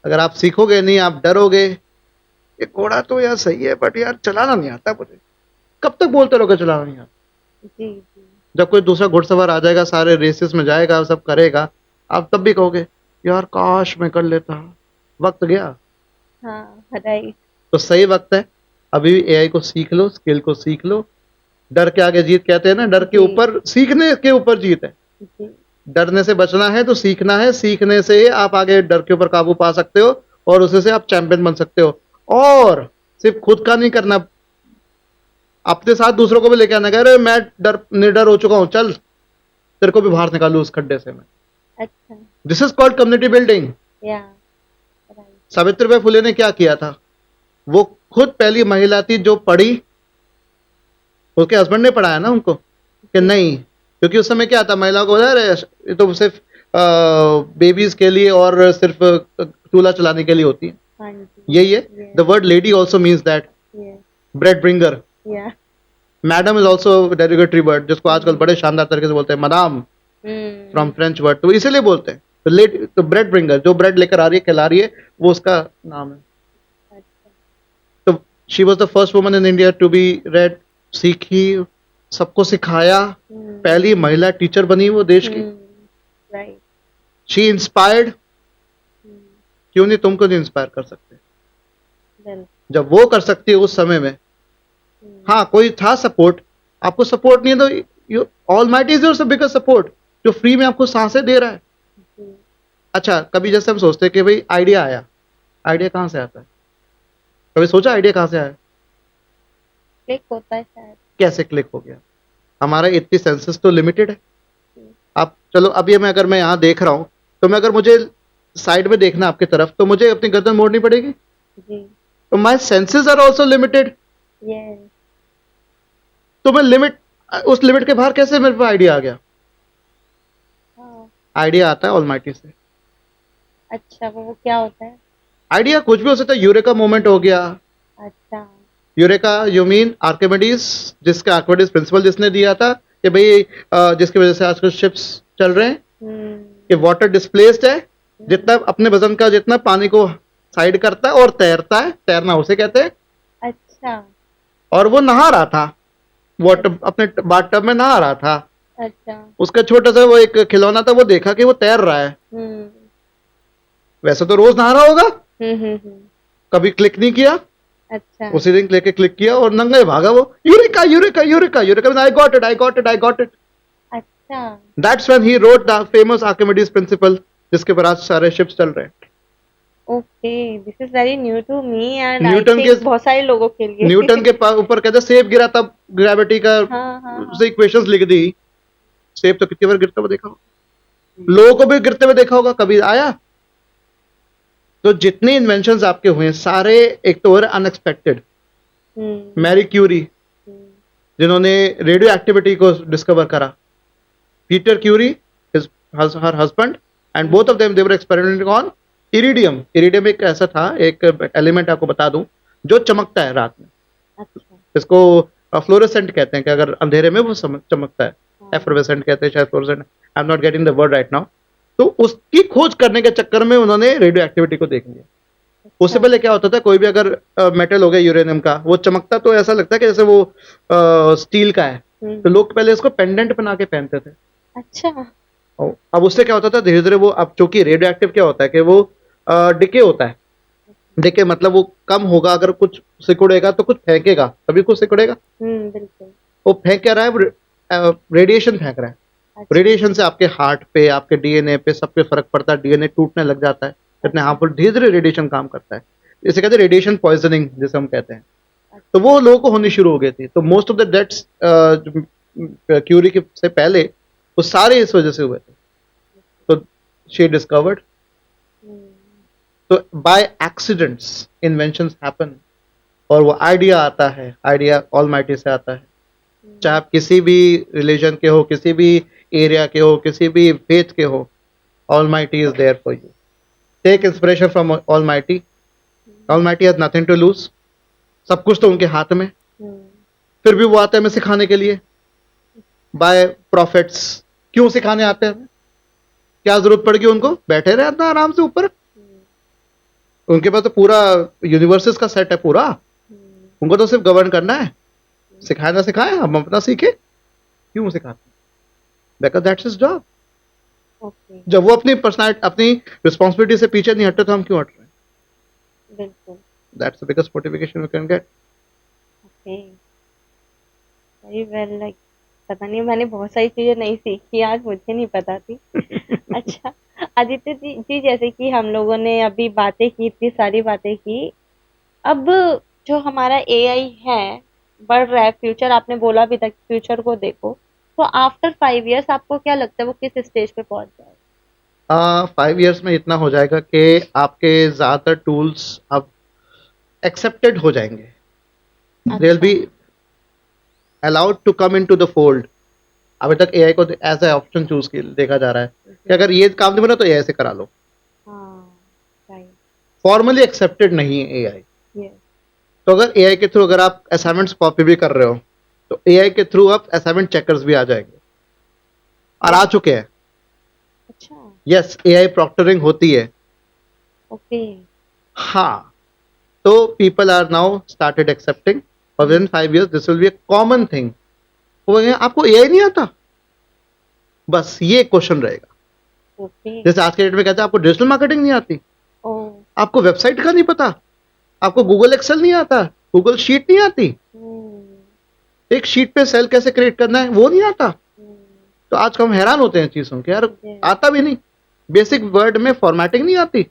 अगर आप सीखोगे नहीं, आप डरोगे, ये घोड़ा तो यार सही है बट यार चलाना नहीं आता मुझे, कब तक बोलते रहोगे चलाना नहीं आता? जी जी। जब कोई दूसरा घुड़सवार आ जाएगा, सारे रेसेस में जाएगा, सब करेगा, आप तब भी कहोगे यार काश मैं कर लेता, वक्त गया। हाँ राइट। तो सही वक्त है, अभी भी एआई को सीख लो, स्किल को सीख लो। डर के आगे जीत कहते हैं ना, डर के जी। ऊपर, सीखने के ऊपर जीत है। जी। डरने से बचना है तो सीखना है, सीखने से ही आप आगे डर के ऊपर काबू पा सकते हो, और उसे से आप चैंपियन बन सकते हो। और सिर्फ खुद का नहीं करना, अपने साथ दूसरों को भी लेके आना। कह रहे मैं निडर हो चुका हूं, चल तेरे को भी बाहर निकालू उस खड्डे से मैं। अच्छा। This is called community building. या राइट। सावित्रीबाई फुले ने क्या किया था? वो खुद पहली महिला थी जो पढ़ी, उसके हस्बैंड ने पढ़ाया ना उनको कि नहीं, क्योंकि उस समय क्या था, महिलाओं को अरे ये तो सिर्फ बेबीज के लिए और सिर्फ चूल्हा चलाने के लिए होती है। हाँ जी। यही है, the word lady also means that, yes. Bread bringer. या मैडम इज ऑल्सो डेरिगेटरी वर्ड, जिसको आजकल बड़े शानदार तरीके से बोलते हैं मदाम, फ्रॉम फ्रेंच वर्ड, तो इसीलिए बोलते हैं। तो लेट, तो ब्रेड ब्रिंगर, जो ब्रेड लेकर आ रही है, खिला रही है, वो उसका नाम है। अच्छा। तो she was the first woman in India to be read, सीखी, सबको सिखाया, हम्म, पहली महिला टीचर बनी वो देश की। राइट। शी इंस्पायर्ड, क्यों नहीं, तुम क्यों नहीं इंस्पायर कर सकते? बिल्कुल। जब वो कर सकती है उस समय में, हाँ कोई था सपोर्ट, आपको सपोर्ट नहीं है तो you almighty is your biggest support, जो फ्री में आपको सांसें दे रहा है। जी, अच्छा, कभी जैसे हम सोचते हैं कि भाई आइडिया आया, आइडिया कहाँ से आता है? कभी सोचा आइडिया कहाँ से आया? क्लिक होता है शायद। कैसे क्लिक हो गया? हमारा इतनी सेंसेस तो लिमिटेड है। आप चलो अभी मैं अगर मैं यहाँ देख रहा हूँ, तो मैं अगर मुझे साइड में देखना आपकी तरफ, तो मुझे अपनी गर्दन मोड़नी पड़ेगी। जी, तो my senses are also limited. Yes. तो मैं लिमिट, उस लिमिट के बाहर कैसे मेरे पास आइडिया आ गया? हाँ, आइडिया आता है ऑलमाइटी से। अच्छा वो क्या होता है? आइडिया कुछ भी हो सकता है, यूरेका मोमेंट हो गया। अच्छा। यूरेका यू मीन आर्किमिडीज, जिसका आर्किमिडीज प्रिंसिपल जिसने दिया था कि भाई जिसकी वजह से आजकल शिप्स चल रहे हैं, हम्म, कि वाटर डिस्प्लेस्ड है, जितना अपने वजन का जितना पानी को साइड करता है और तैरता है, तैरना उसे कहते हैं। अच्छा, और वो नहा रहा था, वाटर अपने बाथटब में नहा रहा था। अच्छा। उसका छोटा सा वो एक खिलौना था, वो देखा कि वो तैर रहा है। हम्म, वैसे तो रोज नहा रहा होगा, हम्म। कभी क्लिक नहीं किया। अच्छा, उसी दिन लेके क्लिक किया और नंगा ही भागा वो, eureka eureka eureka eureka, I got it I got it I got it. अच्छा। That's when he wrote the famous Archimedes principle, जिसके पर आज सारे शिप्स चल रहे हैं। Okay, this is very new to me and I Newton के think बहुत सारे लोगों के लिए। न्यूटन के ऊपर कहते सेब गिरा तब ग्रेविटी का हाँ, हाँ, हाँ। से इक्वेशंस लिख दी। सेब तो कितनी बार गिरता हुआ देखा होगा, लोगों को भी गिरते हुए देखा होगा, कभी आया? तो जितने इन्वेंशंस आपके हुए हैं सारे एक तो अनएक्सपेक्टेड। मैरी क्यूरी, जिन्होंने रेडियो एक्टिविटी को डिस्कवर करा, Peter Curie, her husband, and both of them they were experimenting on iridium. Iridium एक ऐसा था, एक एलिमेंट आपको बता दूं, जो चमकता है रात में। अच्छा। इसको फ्लोरेसेंट कहते हैं, कि अगर अंधेरे में वो चमकता है। हाँ, एफरवेसेंट कहते हैं शायद, fluorescent, I am not getting the word right now. तो उसकी खोज करने के चक्कर में उन्होंने रेडियो एक्टिविटी को देख लिया। उससे अच्छा। पहले क्या होता था, कोई भी अगर मेटल हो गया यूरेनियम का, वो चमकता तो ऐसा लगता है कि जैसे वो स्टील का है। तो लोग पहले इसको पेंडेंट बना के पहनते थे। अच्छा। और अब उससे क्या होता था, धीरे धीरे वो, अब चूंकि रेडियो एक्टिव क्या होता है कि वो डिके होता है। डिके मतलब वो कम होगा, अगर कुछ सिकुड़ेगा तो कुछ फेंकेगा, तभी कुछ सिकुड़ेगा। बिल्कुल। वो फेंक क्या रहा है? रेडिएशन फेंक रहा है। अच्छा। रेडिएशन से आपके हार्ट पे, आपके डीएनए पे, सब पे फर्क पड़ता है। डीएनए टूटने लग जाता है, इतने हार्मफुल धीरे धीरे रेडिएशन काम करता है। इसे कहते हैं रेडिएशन पॉइजनिंग, जिसे हम कहते हैं। तो वो लोगों को होनी शुरू हो गई थी। तो most of the deaths Curie के से पहले वो सारे इस वजह से हुए थे। तो शी डिस्कवर्ड, तो बाय एक्सीडेंट्स इन्वेंशंस हैपन, और वो आइडिया आता है, आइडिया ऑलमाइटी से आता है। चाहे आप किसी भी रिलीजन के हो, किसी भी एरिया के हो, किसी भी फेथ के हो, almighty is there for you. Take inspiration from almighty. Almighty has nothing to lose, सब कुछ तो उनके हाथ में। फिर भी वो आते हैं हमें सिखाने के लिए, बाय प्रॉफिट्स। क्यों सिखाने आते हैं हमें? क्या जरूरत पड़ेगी उनको? बैठे रहे अपना आराम से ऊपर, उनके पास तो पूरा यूनिवर्सेस का सेट है पूरा। उनको तो सिर्फ गवर्न करना है, सिखाए ना सिखाए, हम अपना सीखे। क्यों सिखाते? Because that's his job. Okay. जब वो अपनी पर्सनैलिटी, अपनी रिस्पॉन्सिबिलिटी से पीछे नहीं हटते, तो हम क्यों हट रहे हैं? बिल्कुल। That's the biggest motivation we can get. Okay, very well. Like पता नहीं, मैंने बहुत सारी चीजें नहीं सीखी आज, मुझे नहीं पता थी। अच्छा, आदित्य जी जैसे कि हम लोगों ने अभी बातें की, इतनी सारी बातें की, अब जो हमारा एआई है बढ़ रहा है, फ्यूचर आपने बोला भी था, फ्यूचर को देखो, तो आफ्टर 5 इयर्स आपको क्या लगता है वो किस स्टेज पे पहुंच जाएगा? 5 years में इतना हो जाएगा कि आपके ज्यादातर टूल्स अब एक्सेप्टेड हो जाएंगे। दे विल अच्छा। Be allowed to come into the fold. अभी तक एआई को एज ए ऑप्शन चूज देखा जा रहा है कि अगर ये काम नहीं बना तो एआई से करा लो। हाँ, राइट। फॉर्मली एक्सेप्टेड नहीं है एआई। यस। तो अगर एआई के थ्रू अगर आप असाइनमेंट्स कॉपी भी कर रहे हो, तो एआई के थ्रू आप असाइनमेंट चेकर्स भी आ जाएंगे, और आ चुके हैं। अच्छा। यस, एआई प्रॉक्टरिंग होती है। ओके। हाँ, तो people are now started accepting, और within 5 years this will be a common thing वो कहेंगे आपको एआई नहीं आता, बस ये क्वेश्चन रहेगा। ओके। जैसे आज के डेट में कहते हैं आपको डिजिटल मार्केटिंग नहीं आती, ओ। आपको वेबसाइट का नहीं पता, आपको गूगल एक्सेल नहीं आता, गूगल शीट नहीं आती, एक शीट पे सेल कैसे क्रिएट करना है वो नहीं आता। तो आज हम हैरान होते हैं चीजों के, यार आता भी नहीं, बेसिक वर्ड में फॉर्मेटिंग नहीं आती,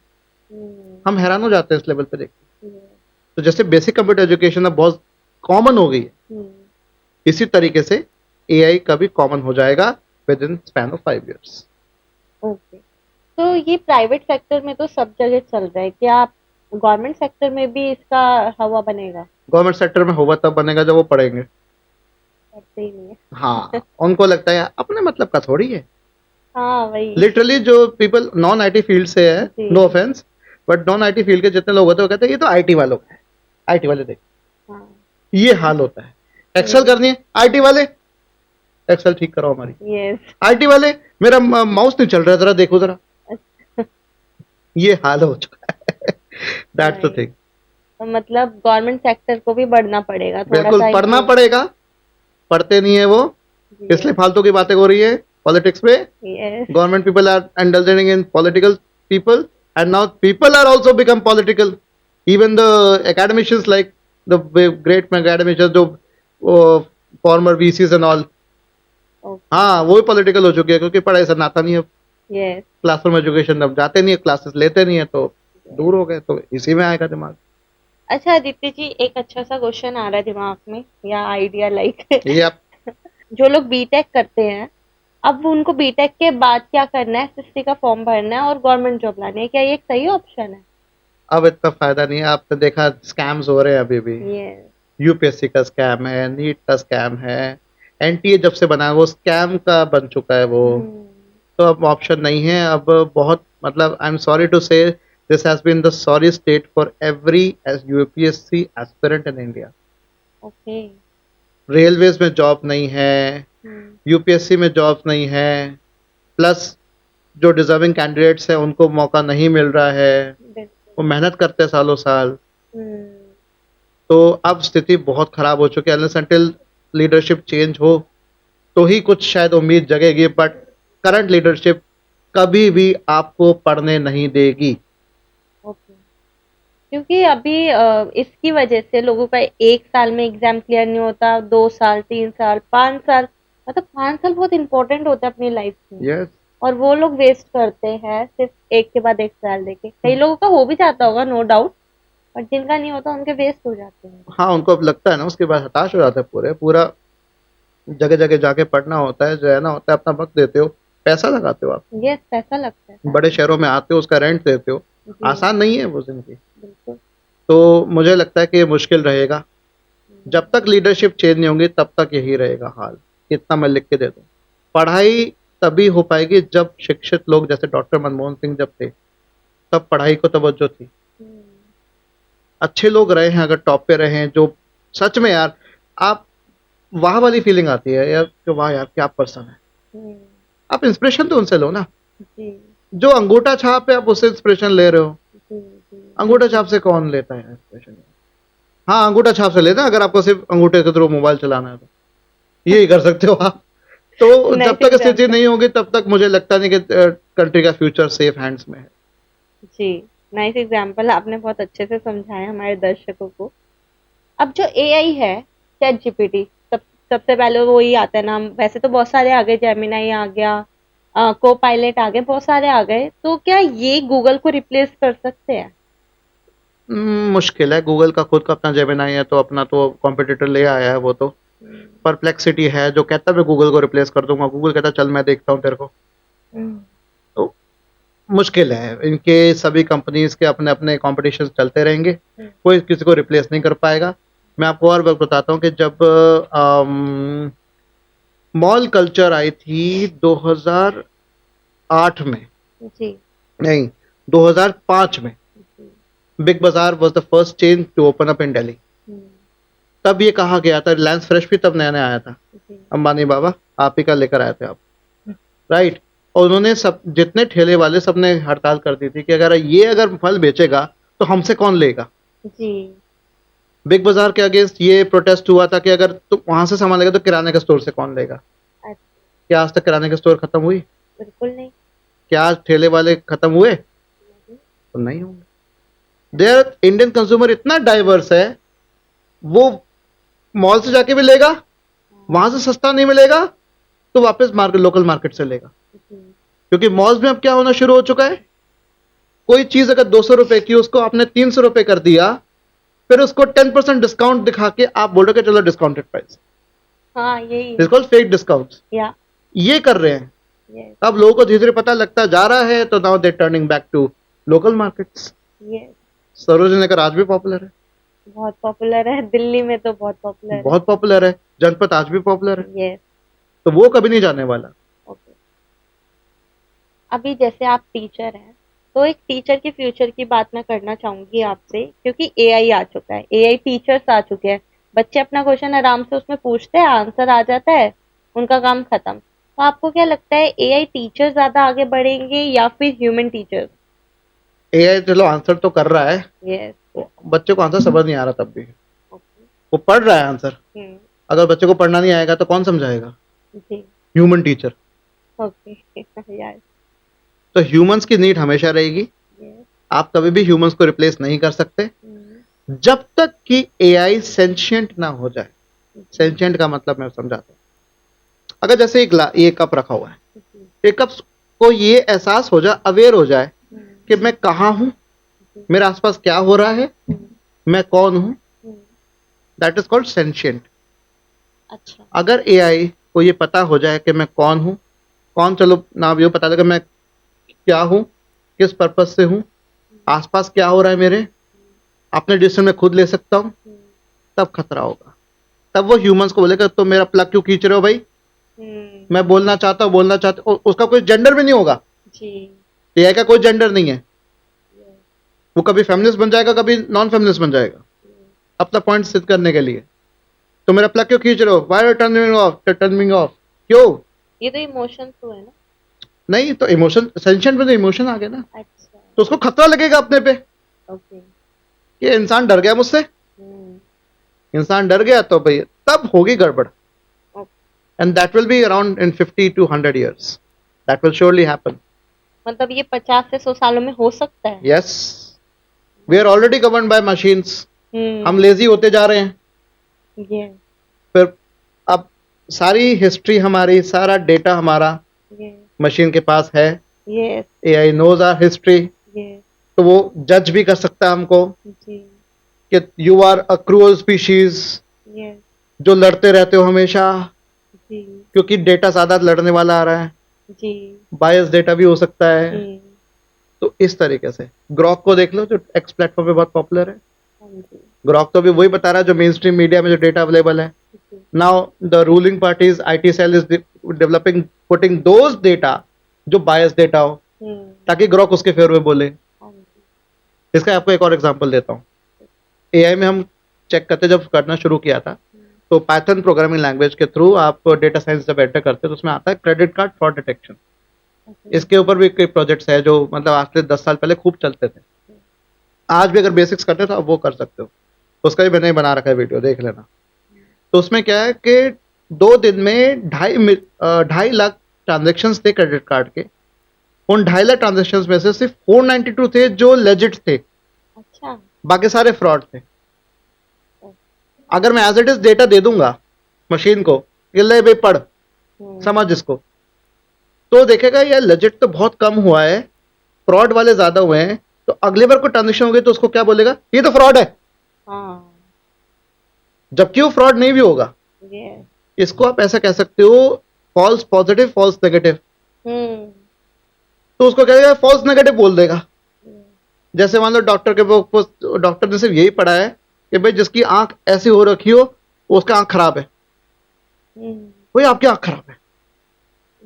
हम हैरान हो जाते हैं इस लेवल पे देख के। तो जैसे बेसिक कंप्यूटर एजुकेशन अब बहुत कॉमन हो गई है, इसी तरीके से एआई का भी कॉमन हो जाएगा with in span of 5 years। Okay. तो ये प्राइवेट सेक्टर में तो सब जगह चल रहा है, क्या आप गवर्नमेंट सेक्टर में भी इसका हवा बनेगा? गवर्नमेंट सेक्टर में होगा तब बनेगा जब वो पढ़ेंगे। करते ही नहीं है। हाँ, उनको लगता है अपने मतलब का थोड़ी है। हाँ वही। लिटरली जो पीपल नॉन आईटी फील्ड से है, जी। No offence, but non IT field के जितने लोग होते हैं वो कहते हैं ये तो आईटी वालों का है, आईटी वाले देख, हाँ। ये हाल होता है। एक्सेल करनी है, आईटी वाले एक्सेल ठीक कराओ हमारी, यस। आईटी वाले मेरा माउस नहीं चल रहा है, जरा देखो जरा, ये हाल हो चुका है। That's the Right. थिंग। तो मतलब गवर्नमेंट सेक्टर को भी बढ़ना पड़ेगा थोड़ा बिल्कुल सा पढ़ना improve- पड़ेगा, पढ़ते नहीं है वो, जी। इसलिए फालतू की बातें हो रही है पॉलिटिक्स में। Yes. Government people are indulging in political people, and now people are also become political. Even the academicians, like the great academicians, जो former VCs and all, Okay. हाँ वो भी पॉलिटिकल हो चुके हैं, क्योंकि पढ़ाई से नाता नहीं है, Yes. क्लासरूम एजुकेशन अब जाते नहीं है, क्लासेस लेते नहीं है, तो दूर हो गए, तो इसी में आएगा दिमाग। अच्छा आदित्य जी, एक अच्छा सा क्वेश्चन आ रहा है दिमाग में या आइडिया लाइक ये आप जो लोग बीटेक करते हैं, अब उनको बीटेक के बाद क्या करना है? एसएससी का फॉर्म भरना है और गवर्नमेंट जॉब लानी है, क्या ये एक सही ऑप्शन है? अब इतना फायदा नहीं है, आपने देखा स्कैम्स हो रहे हैं अभी भी, यस। यूपीएससी का स्कैम है, नीट का स्कैम है, एनटीए जब से बना है वो स्कैम का बन चुका है वो, तो अब ऑप्शन नहीं है अब। बहुत मतलब I am sorry to say this has been the sorry state for every UPSC aspirant in India. Okay. Railways में जॉब नहीं है, यूपीएससी में जॉब नहीं है, प्लस जो डिजर्विंग कैंडिडेट्स हैं उनको मौका नहीं मिल रहा है, वो मेहनत करते हैं सालों साल, तो अब स्थिति बहुत खराब हो चुकी है। अनलेस अंटिल लीडरशिप चेंज हो तो ही कुछ शायद उम्मीद जगेगी, बट करंट लीडरशिप कभी भी आपको पढ़ने नहीं देगी। ओके। क्योंकि अभी इसकी वजह से लोगों का 1 साल में एग्जाम क्लियर नहीं होता, 2 साल, 3 साल, 5 साल, मतलब 5 साल बहुत इंपॉर्टेंट होता है अपनी लाइफ में, यस, और वो लोग वेस्ट करते हैं सिर्फ एक के बाद एक ट्रायल देके। कई लोगों का हो भी जाता होगा नो डाउट, बट जिनका नहीं होता उनके वेस्ट हो जाते हैं। हाँ उनको अब लगता है ना, उसके बाद हताश हो जाता है, पूरा जगह जगह जाके पढ़ना होता है, रहना होता है, अपना वक्त देते हो, पैसा लगाते हो आप, यस, पैसा लगता है। बड़े शहरों में आते हो, उसका रेंट देते हो, जी, आसान नहीं है वो जिंदगी। बिल्कुल। तो मुझे लगता है कि ये मुश्किल रहेगा, जब तक लीडरशिप चेंज नहीं होगी तब तक यही रहेगा हाल। इतना मैं लिख के दे दूं, पढ़ाई तभी हो पाएगी जब शिक्षित लोग जैसे डॉक्टर मनमोहन सिंह जब थे तब पढ़ाई को तवज्जो थी, अच्छे लोग रहे हैं, अगर टॉप पे रहे हैं, जो सच में यार आप वाह वाली फीलिंग आती है यार कि वाह यार क्या पर्सन है, आप इंस्पिरेशन तो उनसे लो ना। जी, जो अंगूठा छाप है आप उससे इंस्पिरेशन ले रहे हो, जी, जी। अंगूठा छाप से कौन लेता है इंस्पिरेशन? हाँ अंगूठा छाप से लेते हैं, अगर आपको सिर्फ अंगूठे के थ्रू मोबाइल चलाना है तो यही कर सकते हो आप। तो Nice जब तक स्थिति example. नहीं होगी तब तक मुझे लगता नहीं कि कंट्री का फ्यूचर सेफ हैंड्स में है। जी, नाइस एग्जाम्पल, आपने बहुत अच्छे से समझाया हमारे दर्शकों को। अब जो एआई है, चैट जीपीटी, सबसे पहले वो ही आता है नाम, वैसे तो बहुत सारे आ गए, जेमिनाई आ गया, को पायलट आ गए, बहुत सारे आ गए, तो क्या ये गूगल को रिप्लेस कर सकते हैं? मुश्किल है, गूगल का खुद का अपना जेमिनाई है, तो अपना तो कॉम्पिटिटर ले आया है वो तो। परप्लेक्सिटी है जो कहता है मैं गूगल को रिप्लेस कर दूंगा, गूगल कहता है चल मैं देखता हूँ तेरे को। तो मुश्किल है, इनके सभी कंपनीज के अपने अपने कॉम्पिटिशन चलते रहेंगे, कोई किसी को रिप्लेस नहीं कर पाएगा। मैं आपको और वक्त बताता हूँ कि जब मॉल कल्चर आई थी 2008 में, जी, नहीं 2005 में, Big Bazaar was the first chain to open up in Delhi. तब ये कहा गया था, रिलायंस फ्रेश भी तब नया नया आया था, अंबानी बाबा आप ही का लेकर आए थे आप, राइट। और उन्होंने सब जितने ठेले वाले सबने हड़ताल कर दी थी कि अगर फल बेचेगा तो हमसे कौन लेगा। जी, बिग बाजार के अगेंस्ट ये प्रोटेस्ट हुआ था कि अगर तुम वहां से सामान लेगा तो किराने के स्टोर से कौन लेगा। अच्छा, क्या आज तक किराने के स्टोर खत्म हुई? बिल्कुल नहीं। क्या आज ठेले वाले खत्म हुए? नहीं। तो नहीं होंगे। देयर इंडियन कंज्यूमर इतना डाइवर्स है, वो मॉल से जाके भी लेगा, वहां से सस्ता नहीं मिलेगा तो वापस मार्केट, लोकल मार्केट से लेगा। जी, क्योंकि मॉल्स में अब क्या होना शुरू हो चुका है, कोई चीज अगर 200 रुपए की उसको आपने 300 रुपए कर दिया, फिर उसको 10% डिस्काउंट दिखा के आप बोल रहे हो कि चलो डिस्काउंटेड प्राइस, हाँ यही दिस कॉल्ड फेक डिस्काउंट्स। या ये कर रहे हैं। यस अब लोगों को धीरे धीरे पता लगता जा रहा है, तो now they turning back to local markets. Yes Sarojini Nagar आज भी पॉपुलर है, बहुत पॉपुलर है, दिल्ली में तो बहुत पॉपुलर है। बहुत पॉपुलर है, जनपद आज भी पॉपुलर है, यस तो वो कभी नहीं जाने वाला। ओके। अभी जैसे आप टीचर हैं, तो एक टीचर के फ्यूचर की बात मैं करना चाहूंगी आपसे, क्योंकि एआई आ चुका है, एआई टीचर्स आ चुके हैं। बच्चे अपना क्वेश्चन आराम से उसमें पूछते हैं, आंसर आ जाता है, उनका काम खत्म। तो आपको क्या लगता है, एआई टीचर ज्यादा आगे बढ़ेंगे या फिर ह्यूमन टीचर्स? एआई चलो आंसर तो कर रहा है, यस बच्चे को आंसर समझ नहीं आ रहा तब भी ओके वो पढ़ रहा है आंसर। अगर बच्चे को पढ़ना नहीं आएगा तो कौन समझाएगा? जी ह्यूमन टीचर। ओके यस तो ह्यूमंस की नीड हमेशा रहेगी, यस आप कभी भी ह्यूमंस को रिप्लेस नहीं कर सकते जब तक कि एआई सेंशिएंट ना हो जाए। सेंशिएंट का मतलब मैं समझाता हूँ। अगर जैसे ये कप रखा हुआ है, ये कप को ये एहसास हो जाए, अवेयर हो जाए कि मैं कहाँ हूँ, मेरे आसपास क्या हो रहा है, मैं कौन हूँ, दैट इज कॉल्ड सेंशिएंट। अच्छा अगर एआई को ये पता हो जाए कि मैं कौन हूँ, कौन, चलो ना ये पता लगे मैं क्या हूँ, किस पर्पज से हूँ, आसपास क्या हो रहा है मेरे, अपने डिसीजन में खुद ले सकता हूँ, तब खतरा होगा। तब वो ह्यूमंस को बोलेगा तो मेरा प्लग क्यों खींच रहे हो भाई, मैं बोलना चाहता हूँ, उसका कोई जेंडर भी नहीं होगा। जी एआई का कोई जेंडर नहीं है, वो कभी फेमिनिस्ट बन जाएगा, कभी नॉन फेमिनिस्ट बन जाएगा अपना पॉइंट सिद्ध करने के लिए। तो मेरा प्लग क्यों खींच रहे हो, व्हाई आर टर्निंग ऑफ, क्यों? ये तो इमोशन तो है ना। नहीं तो इमोशन, सेंशिएंट में तो इमोशन आ गया ना, अच्छा तो उसको खतरा लगेगा अपने पे ओके कि इंसान डर गया मुझसे। इंसान डर गया तो भाई तब होगी गड़बड़, and that will be around in 50 to 100 years, that will surely happen. मतलब ये 50 से 100 सालों में हो सकता है। Yes, we are already governed by machines, हम लेजी होते जा रहे हैं। ये फिर अब सारी हिस्ट्री हमारी, सारा डेटा हमारा मशीन के पास है, yes AI knows our history, yes तो वो जज भी कर सकता है हमको जी कि you are a cruel species, yes जो लड़ते रहते हो हमेशा, जी क्योंकि डेटा ज्यादा लड़ने वाला आ रहा है, जी बायस डेटा भी हो सकता है। हम्म, तो इस तरीके से ग्रॉक को देख लो, जो एक्स प्लेटफॉर्म पे बहुत पॉपुलर है। हाँ जी ग्रॉक तो भी वही बता रहा है जो मेन स्ट्रीम मीडिया में जो डेटा अवेलेबल है। जी now the ruling parties IT cell is developing, putting those data जो बायस डेटा हो, ताकि ग्रॉक उसके फेवर में बोले। हाँ जी इसका आपको एक और एग्जांपल देता हूँ। एआई में हम चेक करते, जब करना शुरू किया था तो पाइथन प्रोग्रामिंग लैंग्वेज के थ्रू आप डेटा साइंस जब एंटर करते हो तो उसमें आता है credit card fraud detection. Okay इसके ऊपर भी कई प्रोजेक्ट्स है जो मतलब आज से 10 साल पहले खूब चलते थे। आज भी अगर बेसिक्स करते हो तो आप वो कर सकते हो, उसका भी मैंने बना रखा है वीडियो, देख लेना। तो उसमें क्या है कि 2 दिन में 2.5 लाख ट्रांजेक्शन थे क्रेडिट कार्ड के। उन 2.5 लाख ट्रांजेक्शन में से सिर्फ 492 थे जो लेजिट थे, अच्छा बाकी सारे फ्रॉड थे। अगर मैं एज इट इज डेटा दे दूंगा मशीन को, ये ले भाई पढ़, समझ इसको, तो देखेगा यार लेजिट तो बहुत कम हुआ है, फ्रॉड वाले ज्यादा हुए हैं, तो अगले बार को ट्रांजेक्शन होगी तो उसको क्या बोलेगा, ये तो फ्रॉड है, हाँ जबकि वो फ्रॉड नहीं भी होगा। यस इसको आप ऐसा कह सकते हो, फॉल्स पॉजिटिव फॉल्स नेगेटिव। तो उसको कहेगा फॉल्स नेगेटिव बोल देगा। जैसे मान लो डॉक्टर ने सिर्फ यही पढ़ा है कि भाई जिसकी आंख ऐसी हो रखी हो उसका आंख खराब है, भाई आपकी आंख खराब है,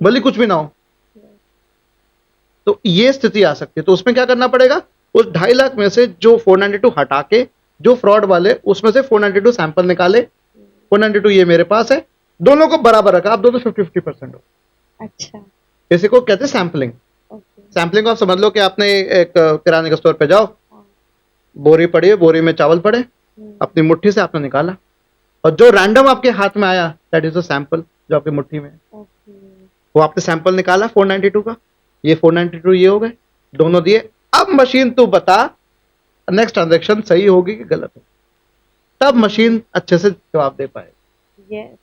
भले कुछ भी ना हो। तो ये स्थिति आ सकती है। तो उसमें क्या करना पड़ेगा, उस 2.5 लाख में से जो 492 हटा के, जो फ्रॉड वाले उसमें से 492 सैंपल निकाले, 492 ये मेरे पास है, दोनों को बराबर रखा, आप दोनों 50-50% हो। अच्छा इसी को कहते हैं सैम्पलिंग। ओके सैम्पलिंग को आप समझ लो कि आपने एक किराने के स्टोर पे जाओ, बोरी पड़ी है, बोरी में चावल पड़े, अपनी मुट्ठी से आपने निकाला, और जो रैंडम आपके हाथ में आया दैट इज अ सैंपल जो आपकी मुट्ठी में है। ओके। वो आपने सैंपल निकाला 492 का, ये 492 ये हो गए, दोनों दिए। अब मशीन तू बता नेक्स्ट ट्रांजेक्शन सही होगी कि गलत होगी, तब मशीन अच्छे से जवाब दे पाएगी। यस,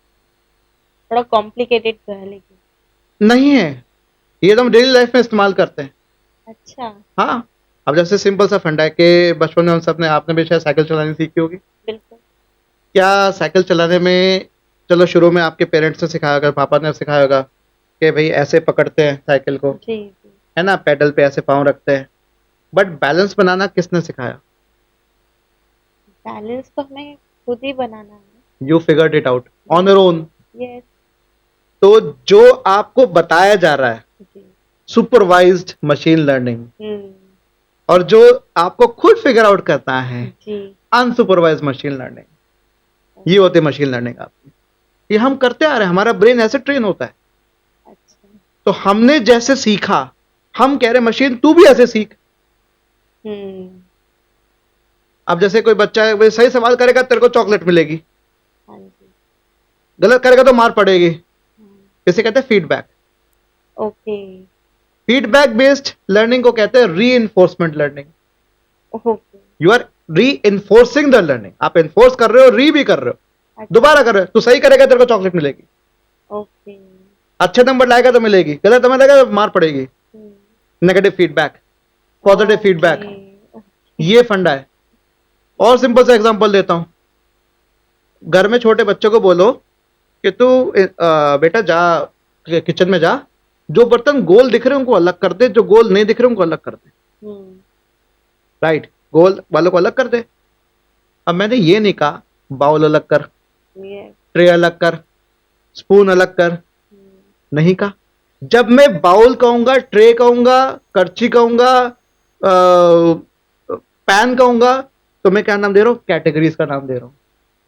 थोड़ा कॉम्प्लिकेटेड तो है लेकिन। नहीं है, ये तो हम डेली लाइफ में इस्तेमाल करते हैं। अच्छा। हाँ, अब जैसे सिंपल सा फंडा है कि बचपन में हम सब ने, आपने भी शायद साइकिल चलानी सीखी होगी। बिल्कुल। क्या साइकिल चलाने में, चलो शुरू में आपके पेरेंट्स ने सिखाया होगा, पापा ने सिखाया होगा कि भाई ऐसे पकड़ते हैं साइकिल को, जी, जी। है ना, पेडल पे ऐसे पाँव रखते हैं, बट बैलेंस बनाना किसने सिखाया? बैलेंस तो हमें खुद ही बनाना है। You figured it out on your own. Yes. तो जो आपको बताया जा रहा है जी। सुपरवाइज्ड मशीन लर्निंग, हम्म। और जो आपको खुद फिगर आउट करना है जी। अनसुपरवाइज्ड मशीन लर्निंग, ये होती है मशीन लर्निंग आपकी। ये हम करते आ रहे हैं, हमारा ब्रेन ऐसे ट्रेन होता है। अच्छा। तो हमने जैसे सीखा, हम कह रहे मशीन तू भी ऐसे सीख। हम्म। अब जैसे कोई बच्चा है, वो सही सवाल करेगा तेरे को चॉकलेट मिलेगी, हाँ जी। गलत करेगा तो मार पड़ेगी। हाँ। इसे कहते हैं feedback. Okay. Feedback based learning को कहते हैं reinforcement learning. Okay. You are reinforcing the learning, आप इन्फोर्स कर रहे हो, री भी कर रहे हो, अच्छा। दोबारा कर रहे हो। तू सही करेगा तेरे को चॉकलेट मिलेगी, ओके। अच्छे नंबर लाएगा तो मिलेगी, गलत नंबर लाएगा तो मार पड़ेगी। Hmm. Negative feedback, positive feedback, okay. ये फंडा है। और सिंपल सा एग्जांपल देता हूं, घर में छोटे बच्चों को बोलो कि तू बेटा जा किचन में जा, जो बर्तन गोल दिख रहे हैं उनको अलग कर दे, जो गोल नहीं दिख रहे उनको अलग कर दे। हम्म। राइट, गोल वालों को अलग कर दे। अब मैंने ये नहीं कहा बाउल अलग कर, यस। ट्रे अलग कर, स्पून अलग कर, हम्म। नहीं कहा। जब मैं बाउल कहूंगा, ट्रे कहूंगा, करची कहूंगा, पैन कहूंगा, तो मैं क्या नाम दे रहा हूं? कैटेगरीज का नाम दे रहा हूं।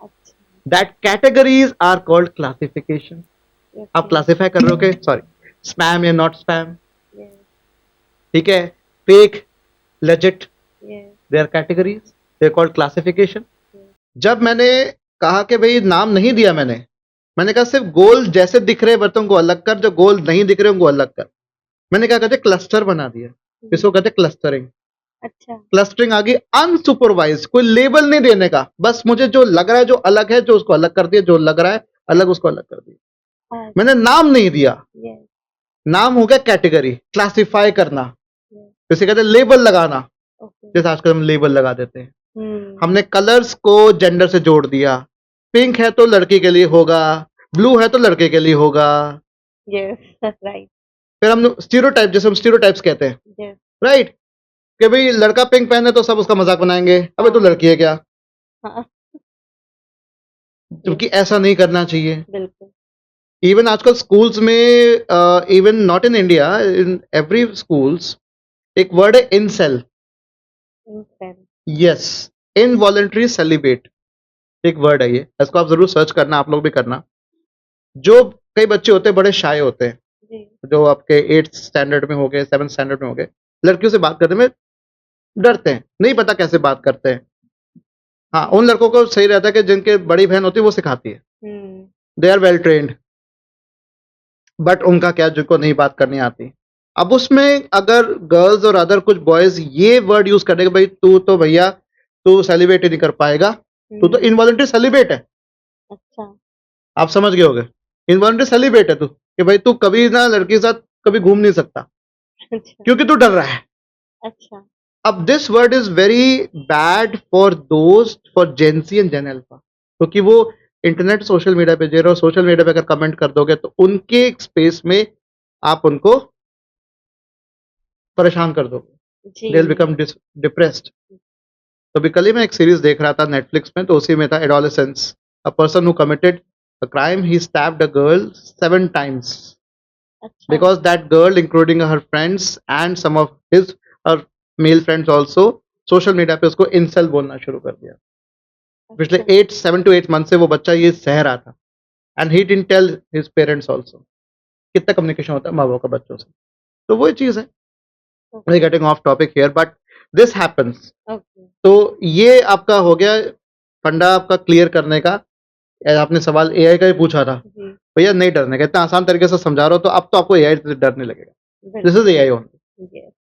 अच्छा। That categories are called classification. आप क्लासिफाई कर रहे हो कि sorry spam or not spam, yes. ठीक है, fake, legit, yes. They are categories, they are called classification. जब मैंने कहा कि भाई नाम नहीं दिया, मैंने कहा सिर्फ गोल जैसे दिख रहे बर्तन को अलग कर, जो गोल नहीं दिख रहे उनको अलग कर। मैंने क्या कहते क्लस्टर बना दिया, इसको कहते क्लस्टरिंग। अच्छा। क्लस्टरिंग आ गई अनसुपरवाइज, कोई लेबल नहीं देने का, बस मुझे जो लग रहा है जो अलग है, जो उसको अलग कर दिया, जो लग रहा है अलग उसको अलग कर दिया। अच्छा। मैंने नाम नहीं दिया, यस। नाम हो गया कैटेगरी, क्लासिफाई करना, यस। जैसे कहते हैं लेबल लगाना, ओके। जैसे आजकल हम लेबल लगा देते हैं। हम्म। हमने कलर्स को जेंडर से जोड़ दिया, पिंक है तो लड़की के लिए होगा, ब्लू है तो लड़के के लिए होगा। Yes, right. फिर हम स्टीरियोटाइप, जैसे हम स्टीरियोटाइप्स कहते हैं, यस। राइट, कि भाई लड़का पिंक पहने तो सब उसका मजाक बनाएंगे, अबे तो लड़की है क्या, हाँ। क्योंकि ऐसा नहीं करना चाहिए। बिल्कुल। इवन आजकल स्कूल्स में, even not in India, in every schools एक वर्ड है इनसेल। यस, इनवॉलंटरी सेलिब्रेट, एक वर्ड है ये, इसको आप जरूर सर्च करना, आप लोग भी करना। जो कई बच्चे होते हैं बड़े शाय होते हैं, जी। जो आपके 8th स्टैंडर्ड में हो गए, 7th स्टैंडर्ड में हो गए, लड़कियों से बात करने में डरते हैं, नहीं पता कैसे बात करते हैं। हाँ, उन लड़कों को सही रहता है कि जिनके बड़ी बहन होती है वो सिखाती है, they are well trained. But उनका क्या, जिनको नहीं बात करनी आती। अब उसमें अगर गर्ल्स और अदर कुछ बॉयज ये वर्ड यूज करने के भाई तू तो भैया तू सेलिब्रेट ही नहीं कर पाएगा, तू तो इनवॉलंटरी सेलिब्रेट है। अच्छा। आप समझ गए होगे, इनवॉलंटरी सेलिब्रेट है तू, कि भाई तू कभी ना लड़की के साथ कभी घूम नहीं सकता अच्छा। क्योंकि तू डर रहा है। अच्छा। अब this word is very bad for those for Gen Z and Gen alpha, क्योंकि वो इंटरनेट सोशल मीडिया पे दे रहे हो, सोशल मीडिया पे अगर कमेंट कर दोगे तो उनके स्पेस में आप उनको परेशान कर दोगे, जी। They will become depressed. तो अभी कल ही मैं एक सीरीज देख रहा था नेटफ्लिक्स में, तो उसी में था adolescence, a person who committed a crime, he stabbed a girl 7 times अच्छा। because that girl, including her friends and some of his her male friends also, social media पे उसको इंसल बोलना शुरू कर दिया। पिछले 7 to 8 month से वो बच्चा ये सह रहा था, and he didn't tell his parents also. कितना कम्युनिकेशन होता है माँ बाप का बच्चों से, तो वही चीज है। We getting off topic here, but this happens. Okay. तो ये आपका हो गया फंडा आपका क्लियर करने का। आपने सवाल एआई का ही पूछा था, जी, भैया नहीं डरने का, इतना आसान तरीके से समझा रहा हो तो अब तो आपको एआई से डर नहीं लगेगा। दिस बिल्कुल। Is AI only. यस।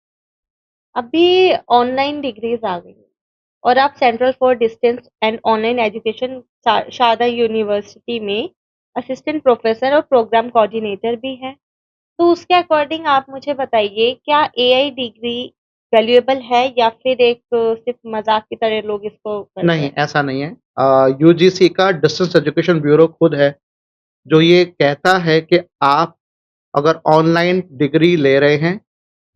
अभी ऑनलाइन डिग्रीज आ गई हैं और आप central for distance and online education Sharda university में असिस्टेंट प्रोफेसर और प्रोग्राम कोऑर्डिनेटर भी हैं। तो उसके अकॉर्डिंग आप मुझे बताइए, क्या एआई डिग्री वैल्यूएबल है या फिर एक सिर्फ मजाक की तरह लोग इसको करते नहीं, हैं? ऐसा नहीं है। यूजीसी का डिस्टेंस एजुकेशन ब्यूरो खुद है जो ये कहता है कि आप अगर ऑनलाइन डिग्री ले रहे हैं,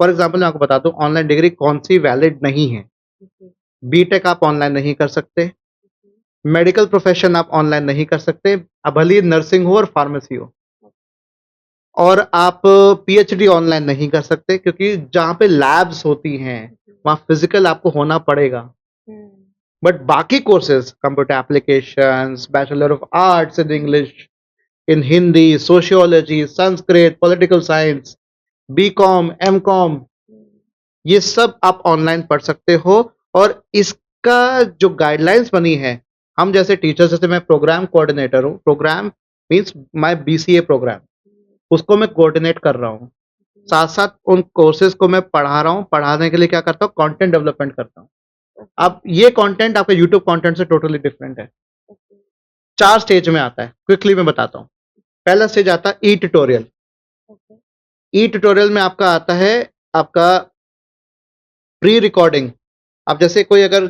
फॉर एग्जांपल मैं आपको बता दूं ऑनलाइन डिग्री कौन सी वैलिड नहीं है। जी, बीटेक आप ऑनलाइन नहीं कर सकते, मेडिकल प्रोफेशन आप ऑनलाइन नहीं कर सकते, अब भले ही नर्सिंग हो और फार्मेसी हो, और आप पीएचडी ऑनलाइन नहीं कर सकते क्योंकि जहाँ पे लैब्स होती हैं वहाँ फिजिकल आपको होना पड़ेगा। हम्म, बट बाकी courses computer applications, bachelor of arts in English, in Hindi, sociology, Sanskrit, political science, BCom, MCom, ये सब आप ऑनलाइन पढ़ सकते हो। और इसका जो गाइडलाइंस बनी है, हम जैसे टीचर्स, जैसे मैं प्रोग्राम कोऑर्डिनेटर हूँ, program means my BCA program, उसको मैं कोऑर्डिनेट कर रहा हूँ। साथ साथ उन कोर्सेज को मैं पढ़ा रहा हूँ, पढ़ाने के लिए क्या करता हूँ, कंटेंट डेवलपमेंट करता हूँ। अब ये कंटेंट आपके यूट्यूब कंटेंट से टोटली डिफरेंट है। 4 स्टेज में आता है, क्विकली मैं बताता हूँ। पहला स्टेज आता है ई ट्यूटोरियल। ई ट्यूटोरियल में आपका आता है आपका प्री रिकॉर्डिंग। अब जैसे कोई अगर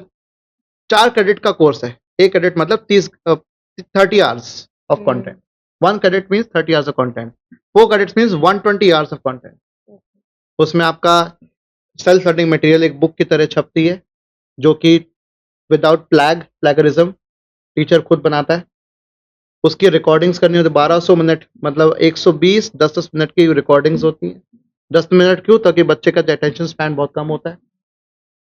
4 क्रेडिट का कोर्स है, 1 क्रेडिट मतलब 30 hours of content, 1 credit means 30 hours of content, 4 credits means 120 hours of content. उसमें आपका सेल्फ लर्निंग मटेरियल एक बुक की तरह छपती है जो कि विदाउट प्लैगरिज्म टीचर खुद बनाता है। उसकी रिकॉर्डिंग्स करनी होती है 1200 मिनट, मतलब 120 10-10 मिनट की रिकॉर्डिंग्स होती हैं। 10 मिनट क्यों? ताकि बच्चे का अटेंशन स्पैन बहुत कम होता है,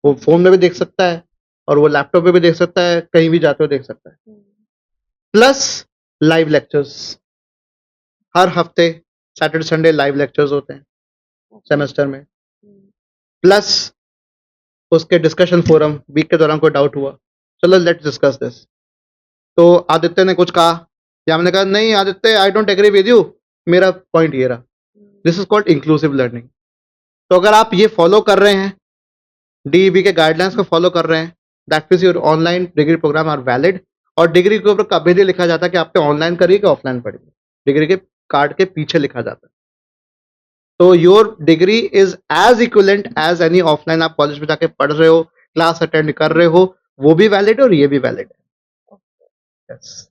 वो फोन में भी देख सकता है और वो लैपटॉप पे भी देख सकता है, कहीं भी जाते हुए देख सकता है। प्लस लाइव लेक्चर्स, हर हफ्ते सैटरडे संडे लाइव लेक्चर्स होते हैं सेमेस्टर में। प्लस उसके डिस्कशन फोरम, वीक के दौरान कोई डाउट हुआ, चलो लेट्स डिस्कस दिस, तो आदित्य ने कुछ कहा या हमने कहा नहीं Aditya I don't agree with you, मेरा पॉइंट ये रहा। This is called inclusive learning. तो अगर आप ये फॉलो कर रहे हैं, डीईबी के गाइडलाइंस को फॉलो कर रहे हैं, that means your online degree program are valid. और डिग्री के ऊपर कभी नहीं लिखा जाता कि आपने ऑनलाइन करी कि ऑफलाइन पढ़ी, डिग्री के कार्ड के पीछे लिखा जाता है। तो your degree is as equivalent as any offline आप कॉलेज में जाके पढ़ रहे हो, क्लास अटेंड कर रहे हो, वो भी वैलिड है और ये भी वैलिड है। yes.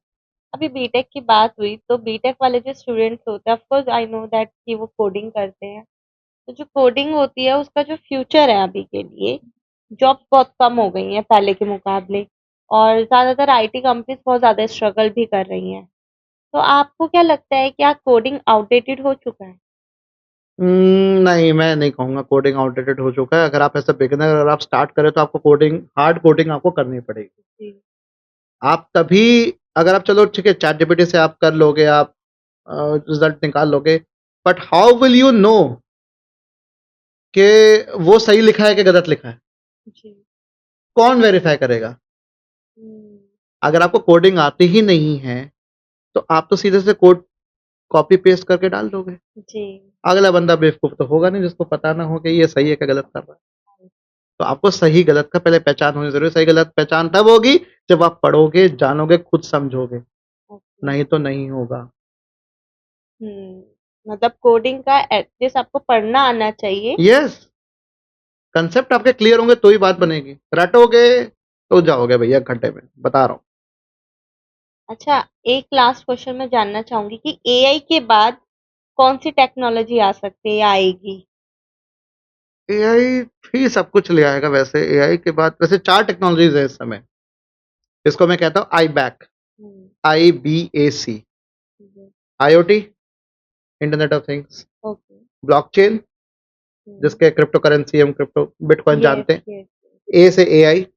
अभी बीटेक की बात हुई तो बीटेक वाले जो स्टूडेंट्स होते हैं, of course I know that कि वो कोडिंग करते हैं। तो जो कोडिंग होती है उसका जो फ्यूचर है अभी के लिए, जॉब्स बहुत कम हो गई हैं पहले के मुकाबले, और ज़्यादातर आईटी कंपनीज बहुत ज़्यादा स्ट्रगल भी कर रही हैं। तो आपको क्या लगता है, क्या कोडिंग आउटडेटेड हो चुका है? नहीं, मैं नहीं कहूँगा कोडिंग आउटडेटेड हो चुका है। अगर आप एज़ अ बिगिनर अगर आप स्टार्ट करें तो आपको कोडिंग, हार्ड कोडिंग आपको करनी पड़ेगी। जी। आप तभी, अगर आप चलो ठीक है चैटजीपीटी से आप कर लोगे, आप रिजल्ट निकाल लोगे, but how will you know कि वो सही लिखा है कि गलत लिखा है? जी। कौन वेरीफाई करेगा? हुँ। अगर आपको कोडिंग आती ही नहीं है, तो आप तो सीधे से कोड कॉपी पेस्ट करके डाल दोगे। जी। अगला बंदा बेवकूफ़ तो होगा नहीं जिसको पता ना हो कि ये सही है कि गलत कर रहा है। तो आपको सही गलत का पहले पहचान होनी ज़रूरी है। सही गलत पहचान तब होगी जब आप पढ़ोगे, जानोगे, खुद समझोगे, ओके। नहीं तो नहीं होगा। हुँ। मतलब कोडिंग का एटलीस्ट आपको पढ़ना आना चाहिए। यस, कांसेप्ट आपके क्लियर होंगे तो ही बात बनेगी। रटोगे तो जाओगे भैया खड्डे में, बता रहा हूँ। अच्छा, एक लास्ट क्वेश्चन मैं जानना चाहूँगी कि एआई के बाद कौन-सी टेक्नोलॉजी आ सकती है या आएगी? एआई ही सब कुछ ले आएगा वैसे। एआई के बाद वैसे 4 टेक्नोलॉजीज़ हैं इस समय। इसको मैं कहता हूँ आईबैक, हुँ। IBAC, जी। IoT, internet of things, okay. Blockchain हुँ। जिसके क्रिप्टो करेंसी हम क्रिप्टो बिटकॉइन यस, जानते हैं, यस। ए से एआई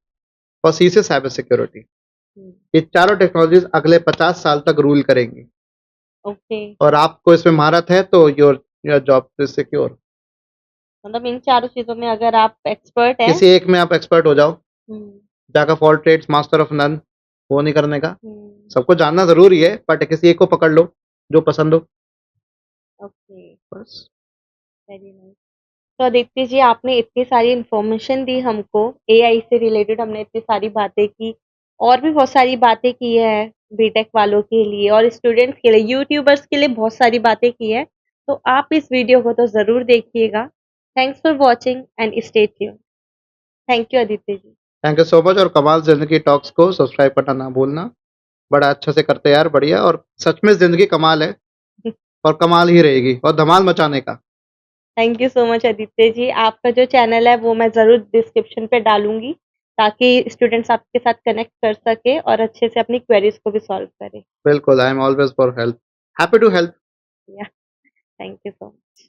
और सी से साइबर सिक्योरिटी। हुँ। ये चारों टेक्नोलॉजीज अगले 50 साल तक रूल करेंगी ओके। और आपको इसमें महारत है तो your your job is secure. मतलब इन चारों चीज़ों में अगर आप एक्सपर्ट हैं। किसी एक में आप एक्सपर्ट हो जाओ, हुँ। Jack of all trades, master of none, वो नहीं करने का। हम्म। सबको जानना ज़रूरी है, बट किसी एक को पकड़ लो, जो पसंद हो, ओके। बस। Very nice. तो अदिति जी, आपने इतनी सारी इन्फॉर्मेशन दी हमको, एआई से रिलेटेड हमने इतनी सारी बातें की, और भी बहुत सारी बातें की है बीटेक वालों के लिए और स्टूडेंट्स के लिए, यूट्यूबर्स के लिए बहुत सारी बातें की है। तो आप इस वीडियो को तो ज़रूर देखिएगा। Thanks for watching and stay tuned. Thank you Aditi ji. Thank you so much, और कमाल ज़िंदगी टॉक्स को सब्सक्राइब करना ना भूलना। बड़ा अच्छे से करते यार, बढ़िया, और सच में ज़िंदगी कमाल है, और कमाल ही रहेगी, और धमाल मचाने का। Thank you so much Aditya ji. आपका जो चैनल है वो मैं ज़रूर डिस्क्रिप्शन पे डालूँगी, ताकि स्टूडेंट्स आपके साथ कनेक्ट कर सकें और अच्छे से अपनी क्वेरीज़ को भी सॉल्व करें। बिल्कुल, I am always for help, happy to help. या थैंक यू सो मच।